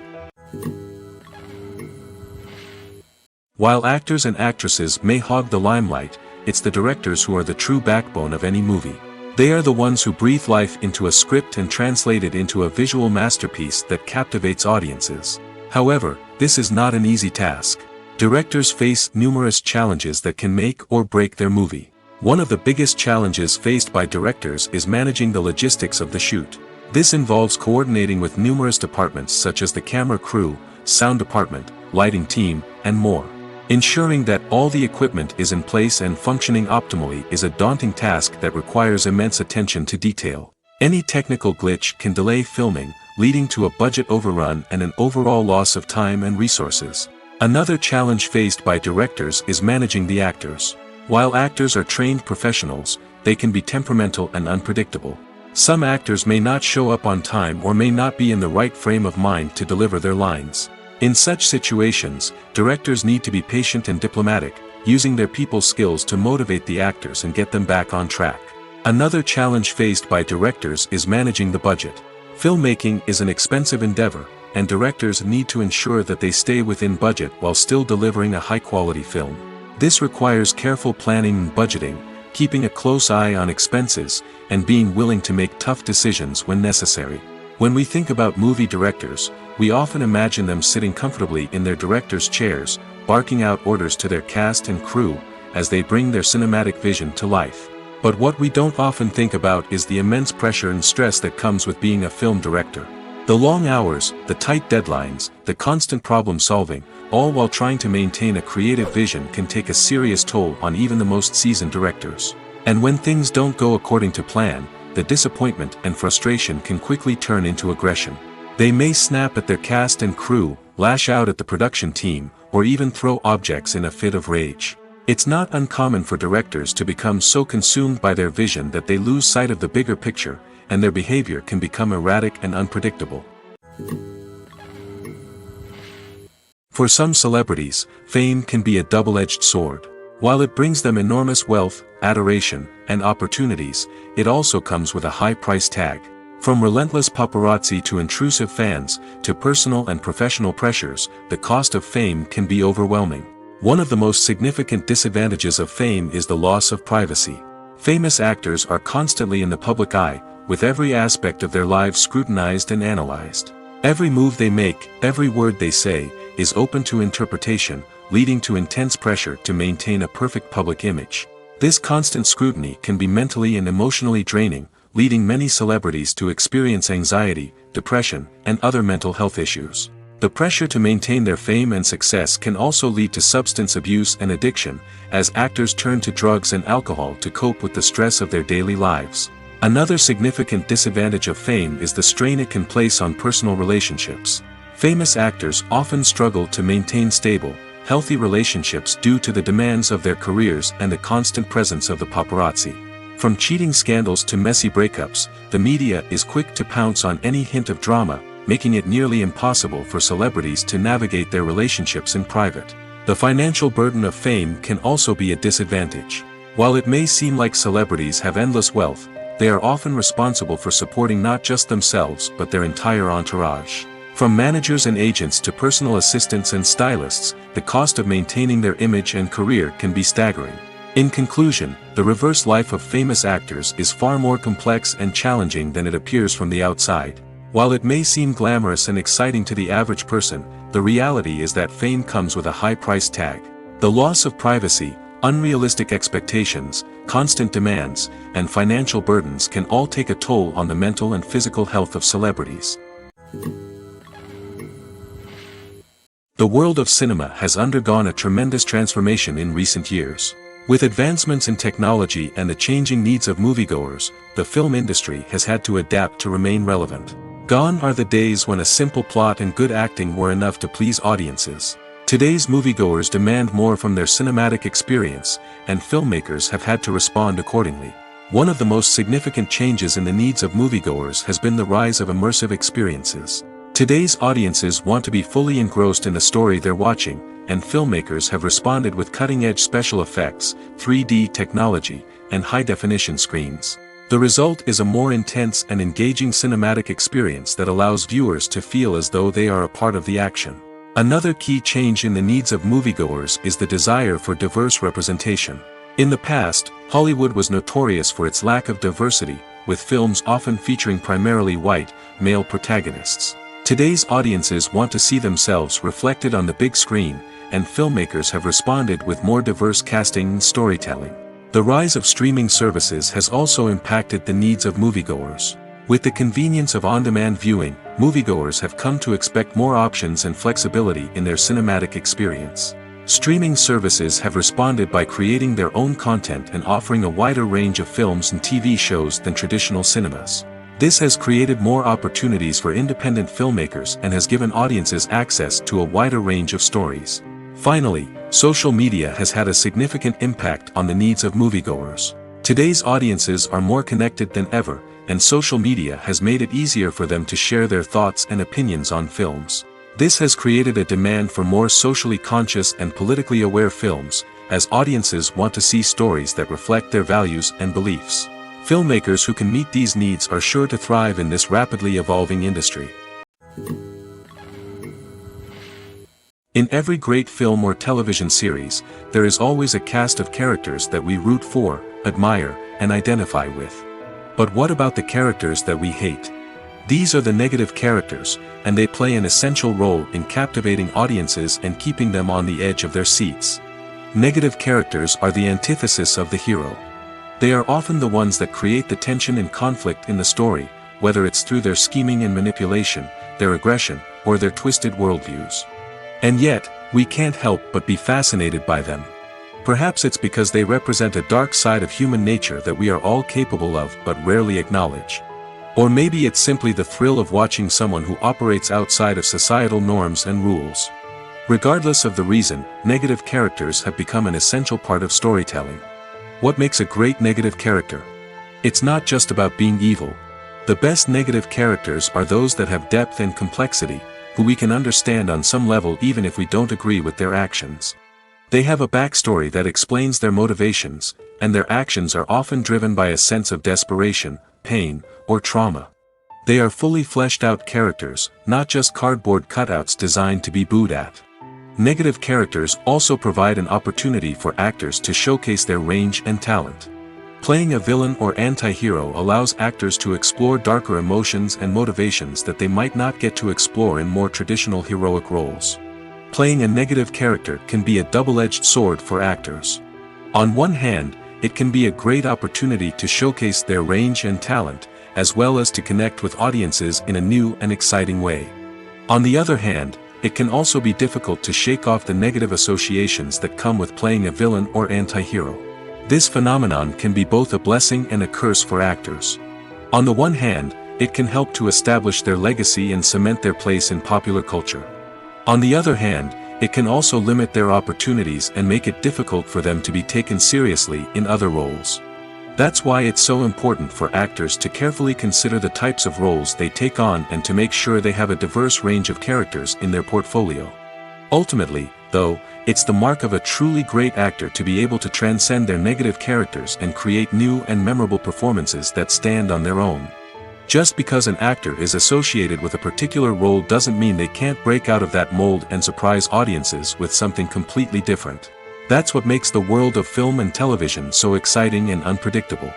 While actors and actresses may hog the limelight, it's the directors who are the true backbone of any movie. They are the ones who breathe life into a script and translate it into a visual masterpiece that captivates audiences. However, this is not an easy task. Directors face numerous challenges that can make or break their movie. One of the biggest challenges faced by directors is managing the logistics of the shoot. This involves coordinating with numerous departments such as the camera crew, sound department, lighting team, and more. Ensuring that all the equipment is in place and functioning optimally is a daunting task that requires immense attention to detail. Any technical glitch can delay filming, leading to a budget overrun and an overall loss of time and resources. Another challenge faced by directors is managing the actors. While actors are trained professionals, they can be temperamental and unpredictable. Some actors may not show up on time or may not be in the right frame of mind to deliver their lines. In such situations, directors need to be patient and diplomatic, using their people skills to motivate the actors and get them back on track. Another challenge faced by directors is managing the budget. Filmmaking is an expensive endeavor, and directors need to ensure that they stay within budget while still delivering a high-quality film. This requires careful planning and budgeting, keeping a close eye on expenses, and being willing to make tough decisions when necessary. When we think about movie directors, we often imagine them sitting comfortably in their director's chairs, barking out orders to their cast and crew, as they bring their cinematic vision to life. But what we don't often think about is the immense pressure and stress that comes with being a film director. The long hours, the tight deadlines, the constant problem solving, all while trying to maintain a creative vision can take a serious toll on even the most seasoned directors. And when things don't go according to plan, the disappointment and frustration can quickly turn into aggression. They may snap at their cast and crew, lash out at the production team, or even throw objects in a fit of rage. It's not uncommon for directors to become so consumed by their vision that they lose sight of the bigger picture, and their behavior can become erratic and unpredictable. For some celebrities, fame can be a double-edged sword. While it brings them enormous wealth, adoration, and opportunities, it also comes with a high price tag. From relentless paparazzi to intrusive fans, to personal and professional pressures, the cost of fame can be overwhelming. One of the most significant disadvantages of fame is the loss of privacy. Famous actors are constantly in the public eye, with every aspect of their lives scrutinized and analyzed. Every move they make, every word they say, is open to interpretation, leading to intense pressure to maintain a perfect public image. This constant scrutiny can be mentally and emotionally draining, leading many celebrities to experience anxiety, depression, and other mental health issues. The pressure to maintain their fame and success can also lead to substance abuse and addiction, as actors turn to drugs and alcohol to cope with the stress of their daily lives. Another significant disadvantage of fame is the strain it can place on personal relationships. Famous actors often struggle to maintain stable, healthy relationships due to the demands of their careers and the constant presence of the paparazzi. From cheating scandals to messy breakups, the media is quick to pounce on any hint of drama, making it nearly impossible for celebrities to navigate their relationships in private. The financial burden of fame can also be a disadvantage. While it may seem like celebrities have endless wealth, they are often responsible for supporting not just themselves but their entire entourage. From managers and agents to personal assistants and stylists, the cost of maintaining their image and career can be staggering. In conclusion, the reverse life of famous actors is far more complex and challenging than it appears from the outside. While it may seem glamorous and exciting to the average person, the reality is that fame comes with a high price tag. The loss of privacy, unrealistic expectations, constant demands, and financial burdens can all take a toll on the mental and physical health of celebrities. The world of cinema has undergone a tremendous transformation in recent years. With advancements in technology and the changing needs of moviegoers, the film industry has had to adapt to remain relevant. Gone are the days when a simple plot and good acting were enough to please audiences. Today's moviegoers demand more from their cinematic experience, and filmmakers have had to respond accordingly. One of the most significant changes in the needs of moviegoers has been the rise of immersive experiences. Today's audiences want to be fully engrossed in the story they're watching, and filmmakers have responded with cutting-edge special effects, 3D technology, and high-definition screens. The result is a more intense and engaging cinematic experience that allows viewers to feel as though they are a part of the action. Another key change in the needs of moviegoers is the desire for diverse representation. In the past, Hollywood was notorious for its lack of diversity, with films often featuring primarily white, male protagonists. Today's audiences want to see themselves reflected on the big screen, and filmmakers have responded with more diverse casting and storytelling. The rise of streaming services has also impacted the needs of moviegoers. With the convenience of on-demand viewing, moviegoers have come to expect more options and flexibility in their cinematic experience. Streaming services have responded by creating their own content and offering a wider range of films and TV shows than traditional cinemas. This has created more opportunities for independent filmmakers and has given audiences access to a wider range of stories. Finally, social media has had a significant impact on the needs of moviegoers. Today's audiences are more connected than ever, and social media has made it easier for them to share their thoughts and opinions on films. This has created a demand for more socially conscious and politically aware films, as audiences want to see stories that reflect their values and beliefs. Filmmakers who can meet these needs are sure to thrive in this rapidly evolving industry. In every great film or television series, there is always a cast of characters that we root for, admire, and identify with. But what about the characters that we hate? These are the negative characters, and they play an essential role in captivating audiences and keeping them on the edge of their seats. Negative characters are the antithesis of the hero. They are often the ones that create the tension and conflict in the story, whether it's through their scheming and manipulation, their aggression, or their twisted worldviews. And yet, we can't help but be fascinated by them. Perhaps it's because they represent a dark side of human nature that we are all capable of but rarely acknowledge. Or maybe it's simply the thrill of watching someone who operates outside of societal norms and rules. Regardless of the reason, negative characters have become an essential part of storytelling. What makes a great negative character? It's not just about being evil. The best negative characters are those that have depth and complexity, who we can understand on some level even if we don't agree with their actions. They have a backstory that explains their motivations, and their actions are often driven by a sense of desperation, pain, or trauma. They are fully fleshed out characters, not just cardboard cutouts designed to be booed at. Negative characters also provide an opportunity for actors to showcase their range and talent. Playing a villain or anti-hero allows actors to explore darker emotions and motivations that they might not get to explore in more traditional heroic roles. Playing a negative character can be a double-edged sword for actors. On one hand, it can be a great opportunity to showcase their range and talent, as well as to connect with audiences in a new and exciting way. On the other hand, it can also be difficult to shake off the negative associations that come with playing a villain or anti-hero. This phenomenon can be both a blessing and a curse for actors. On the one hand, it can help to establish their legacy and cement their place in popular culture. On the other hand, it can also limit their opportunities and make it difficult for them to be taken seriously in other roles. That's why it's so important for actors to carefully consider the types of roles they take on and to make sure they have a diverse range of characters in their portfolio. Ultimately, though, it's the mark of a truly great actor to be able to transcend their negative characters and create new and memorable performances that stand on their own. Just because an actor is associated with a particular role doesn't mean they can't break out of that mold and surprise audiences with something completely different. That's what makes the world of film and television so exciting and unpredictable.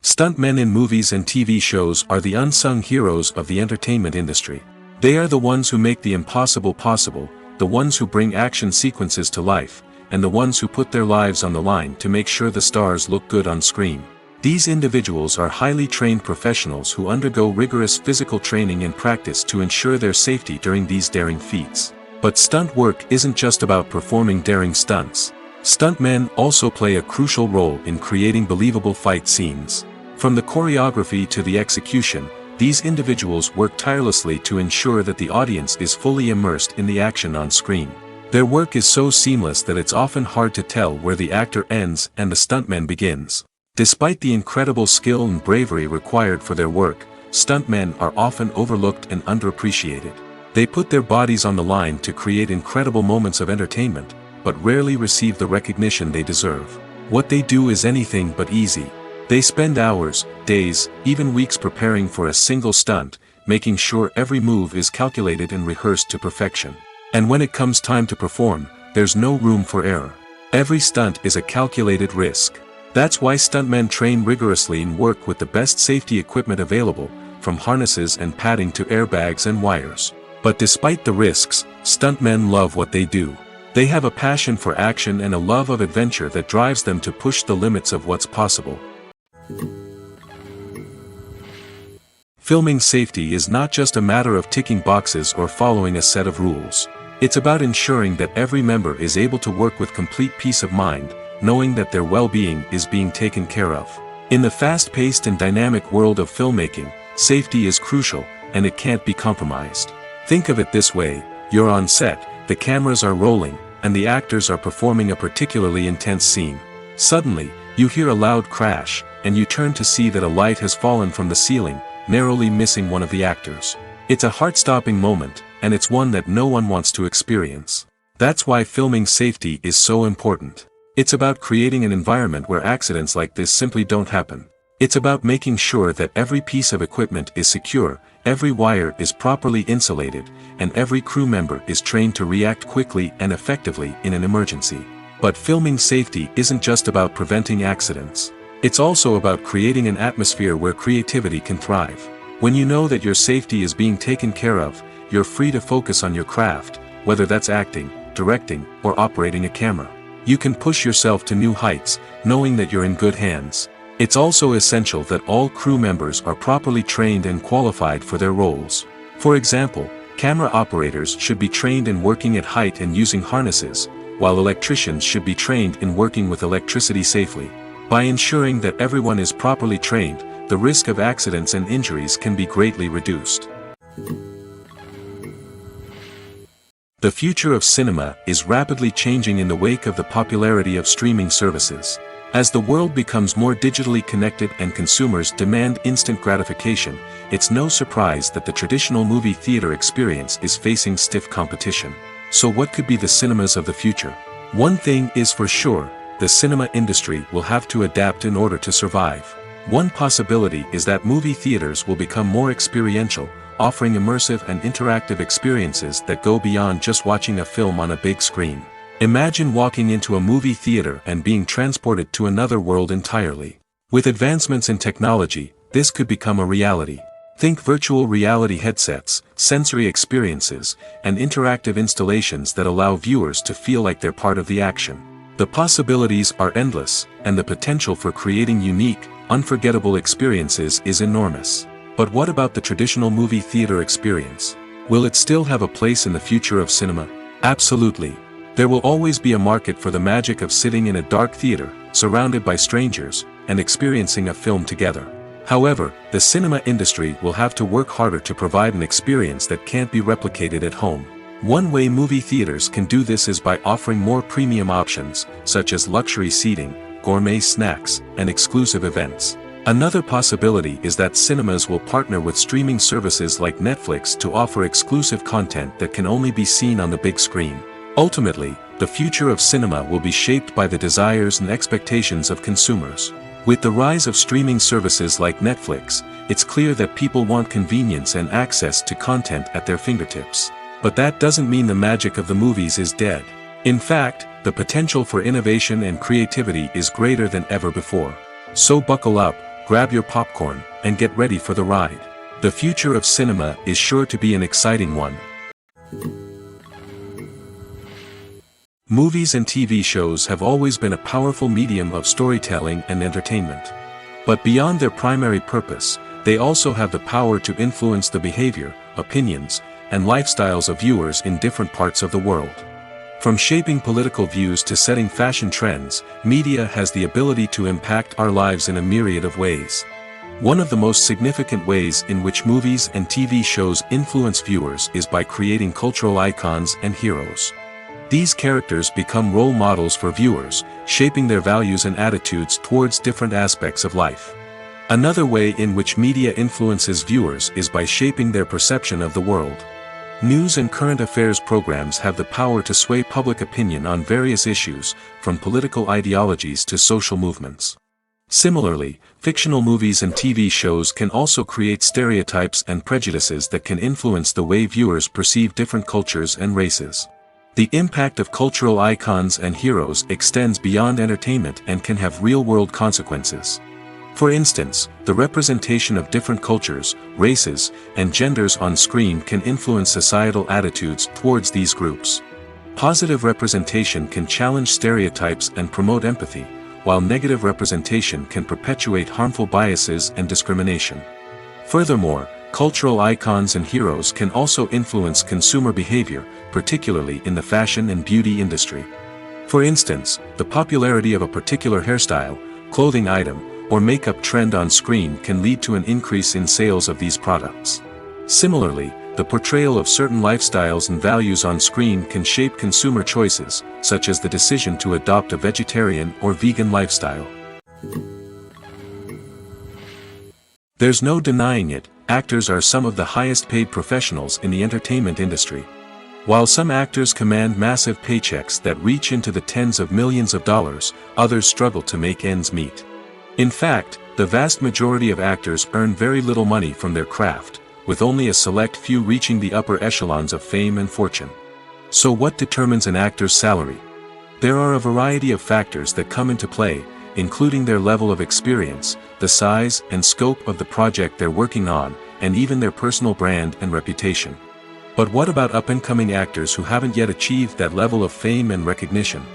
Stuntmen in movies and TV shows are the unsung heroes of the entertainment industry. They are the ones who make the impossible possible, the ones who bring action sequences to life, and the ones who put their lives on the line to make sure the stars look good on screen. These individuals are highly trained professionals who undergo rigorous physical training and practice to ensure their safety during these daring feats. But stunt work isn't just about performing daring stunts. Stuntmen also play a crucial role in creating believable fight scenes. From the choreography to the execution, these individuals work tirelessly to ensure that the audience is fully immersed in the action on screen. Their work is so seamless that it's often hard to tell where the actor ends and the stuntman begins. Despite the incredible skill and bravery required for their work, stuntmen are often overlooked and underappreciated. They put their bodies on the line to create incredible moments of entertainment, but rarely receive the recognition they deserve. What they do is anything but easy. They spend hours, days, even weeks preparing for a single stunt, making sure every move is calculated and rehearsed to perfection. And when it comes time to perform, there's no room for error. Every stunt is a calculated risk. That's why stuntmen train rigorously and work with the best safety equipment available, from harnesses and padding to airbags and wires. But despite the risks, stuntmen love what they do. They have a passion for action and a love of adventure that drives them to push the limits of what's possible. Filming safety is not just a matter of ticking boxes or following a set of rules. It's about ensuring that every member is able to work with complete peace of mind, knowing that their well-being is being taken care of. In the fast-paced and dynamic world of filmmaking, safety is crucial, and it can't be compromised. Think of it this way: you're on set, the cameras are rolling, and the actors are performing a particularly intense scene. Suddenly, you hear a loud crash, and you turn to see that a light has fallen from the ceiling, narrowly missing one of the actors. It's a heart-stopping moment, and it's one that no one wants to experience. That's why filming safety is so important. It's about creating an environment where accidents like this simply don't happen. It's about making sure that every piece of equipment is secure, every wire is properly insulated, and every crew member is trained to react quickly and effectively in an emergency. But filming safety isn't just about preventing accidents. It's also about creating an atmosphere where creativity can thrive. When you know that your safety is being taken care of, you're free to focus on your craft, whether that's acting, directing, or operating a camera. You can push yourself to new heights, knowing that you're in good hands. It's also essential that all crew members are properly trained and qualified for their roles. For example, Camera operators should be trained in working at height and using harnesses, while electricians should be trained in working with electricity safely. By ensuring that everyone is properly trained, the risk of accidents and injuries can be greatly reduced. The future of cinema is rapidly changing in the wake of the popularity of streaming services. As the world becomes more digitally connected and consumers demand instant gratification, it's no surprise that the traditional movie theater experience is facing stiff competition. So what could be the cinemas of the future? One thing is for sure, the cinema industry will have to adapt in order to survive. One possibility is that movie theaters will become more experiential, offering immersive and interactive experiences that go beyond just watching a film on a big screen. Imagine walking into a movie theater and being transported to another world entirely. With advancements in technology, this could become a reality. Think virtual reality headsets, sensory experiences, and interactive installations that allow viewers to feel like they're part of the action. The possibilities are endless, and the potential for creating unique, unforgettable experiences is enormous. But what about the traditional movie theater experience? Will it still have a place in the future of cinema? Absolutely. There will always be a market for the magic of sitting in a dark theater, surrounded by strangers, and experiencing a film together. However, the cinema industry will have to work harder to provide an experience that can't be replicated at home. One way movie theaters can do this is by offering more premium options, such as luxury seating, gourmet snacks, and exclusive events. Another possibility is that cinemas will partner with streaming services like Netflix to offer exclusive content that can only be seen on the big screen. Ultimately, the future of cinema will be shaped by the desires and expectations of consumers. With the rise of streaming services like Netflix, it's clear that people want convenience and access to content at their fingertips. But that doesn't mean the magic of the movies is dead. In fact, the potential for innovation and creativity is greater than ever before. So buckle up, grab your popcorn, and get ready for the ride. The future of cinema is sure to be an exciting one. Movies and TV shows have always been a powerful medium of storytelling and entertainment. But beyond their primary purpose, they also have the power to influence the behavior, opinions, and lifestyles of viewers in different parts of the world. From shaping political views to setting fashion trends, media has the ability to impact our lives in a myriad of ways. One of the most significant ways in which movies and TV shows influence viewers is by creating cultural icons and heroes. These characters become role models for viewers, shaping their values and attitudes towards different aspects of life. Another way in which media influences viewers is by shaping their perception of the world. News and current affairs programs have the power to sway public opinion on various issues, from political ideologies to social movements. Similarly, fictional movies and TV shows can also create stereotypes and prejudices that can influence the way viewers perceive different cultures and races. The impact of cultural icons and heroes extends beyond entertainment and can have real-world consequences. For instance, the representation of different cultures, races, and genders on screen can influence societal attitudes towards these groups. Positive representation can challenge stereotypes and promote empathy, while negative representation can perpetuate harmful biases and discrimination. Furthermore, cultural icons and heroes can also influence consumer behavior, particularly in the fashion and beauty industry. For instance, the popularity of a particular hairstyle, clothing item, or makeup trend on screen can lead to an increase in sales of these products. Similarly, the portrayal of certain lifestyles and values on screen can shape consumer choices, such as the decision to adopt a vegetarian or vegan lifestyle. There's no denying it, actors are some of the highest paid professionals in the entertainment industry. While some actors command massive paychecks that reach into the tens of millions of dollars, others struggle to make ends meet. In fact, the vast majority of actors earn very little money from their craft, with only a select few reaching the upper echelons of fame and fortune. So what determines an actor's salary? There are a variety of factors that come into play, including their level of experience, the size and scope of the project they're working on, and even their personal brand and reputation. But what about up-and-coming actors who haven't yet achieved that level of fame and recognition?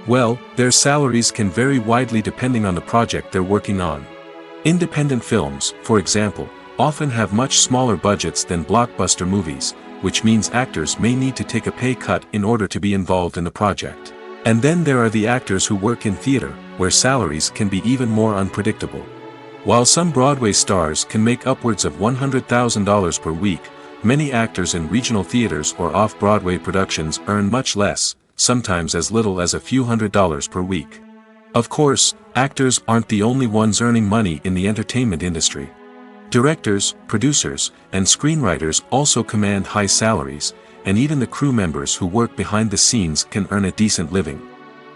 Well, their salaries can vary widely depending on the project they're working on. Independent films, for example, often have much smaller budgets than blockbuster movies, which means actors may need to take a pay cut in order to be involved in the project. And then there are the actors who work in theater, where salaries can be even more unpredictable. While some Broadway stars can make upwards of $100,000 per week, many actors in regional theaters or off-Broadway productions earn much less, sometimes as little as a few $100s per week. Of course, actors aren't the only ones earning money in the entertainment industry. Directors, producers, and screenwriters also command high salaries, and even the crew members who work behind the scenes can earn a decent living.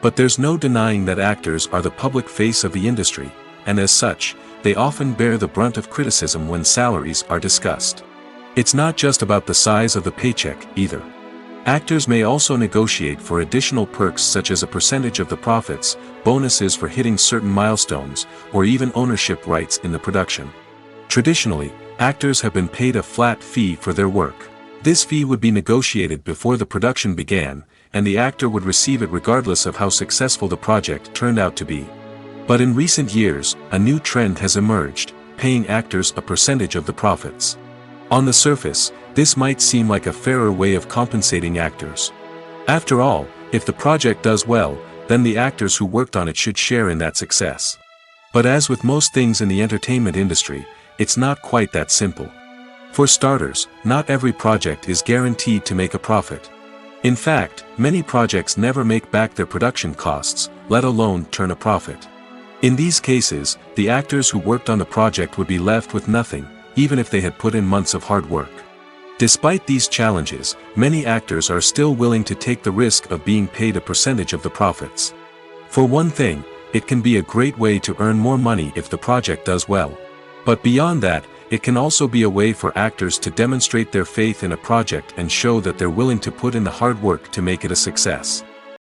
But there's no denying that actors are the public face of the industry, and as such, they often bear the brunt of criticism when salaries are discussed. It's not just about the size of the paycheck, either. Actors may also negotiate for additional perks such as a percentage of the profits, bonuses for hitting certain milestones, or even ownership rights in the production. Traditionally, actors have been paid a flat fee for their work. This fee would be negotiated before the production began, and the actor would receive it regardless of how successful the project turned out to be. But in recent years, a new trend has emerged, paying actors a percentage of the profits. On the surface, this might seem like a fairer way of compensating actors. After all, if the project does well, then the actors who worked on it should share in that success. But as with most things in the entertainment industry, it's not quite that simple. For starters, not every project is guaranteed to make a profit. In fact, many projects never make back their production costs, let alone turn a profit. In these cases, the actors who worked on the project would be left with nothing, even if they had put in months of hard work. Despite these challenges, many actors are still willing to take the risk of being paid a percentage of the profits. For one thing, it can be a great way to earn more money if the project does well. But beyond that, it can also be a way for actors to demonstrate their faith in a project and show that they're willing to put in the hard work to make it a success.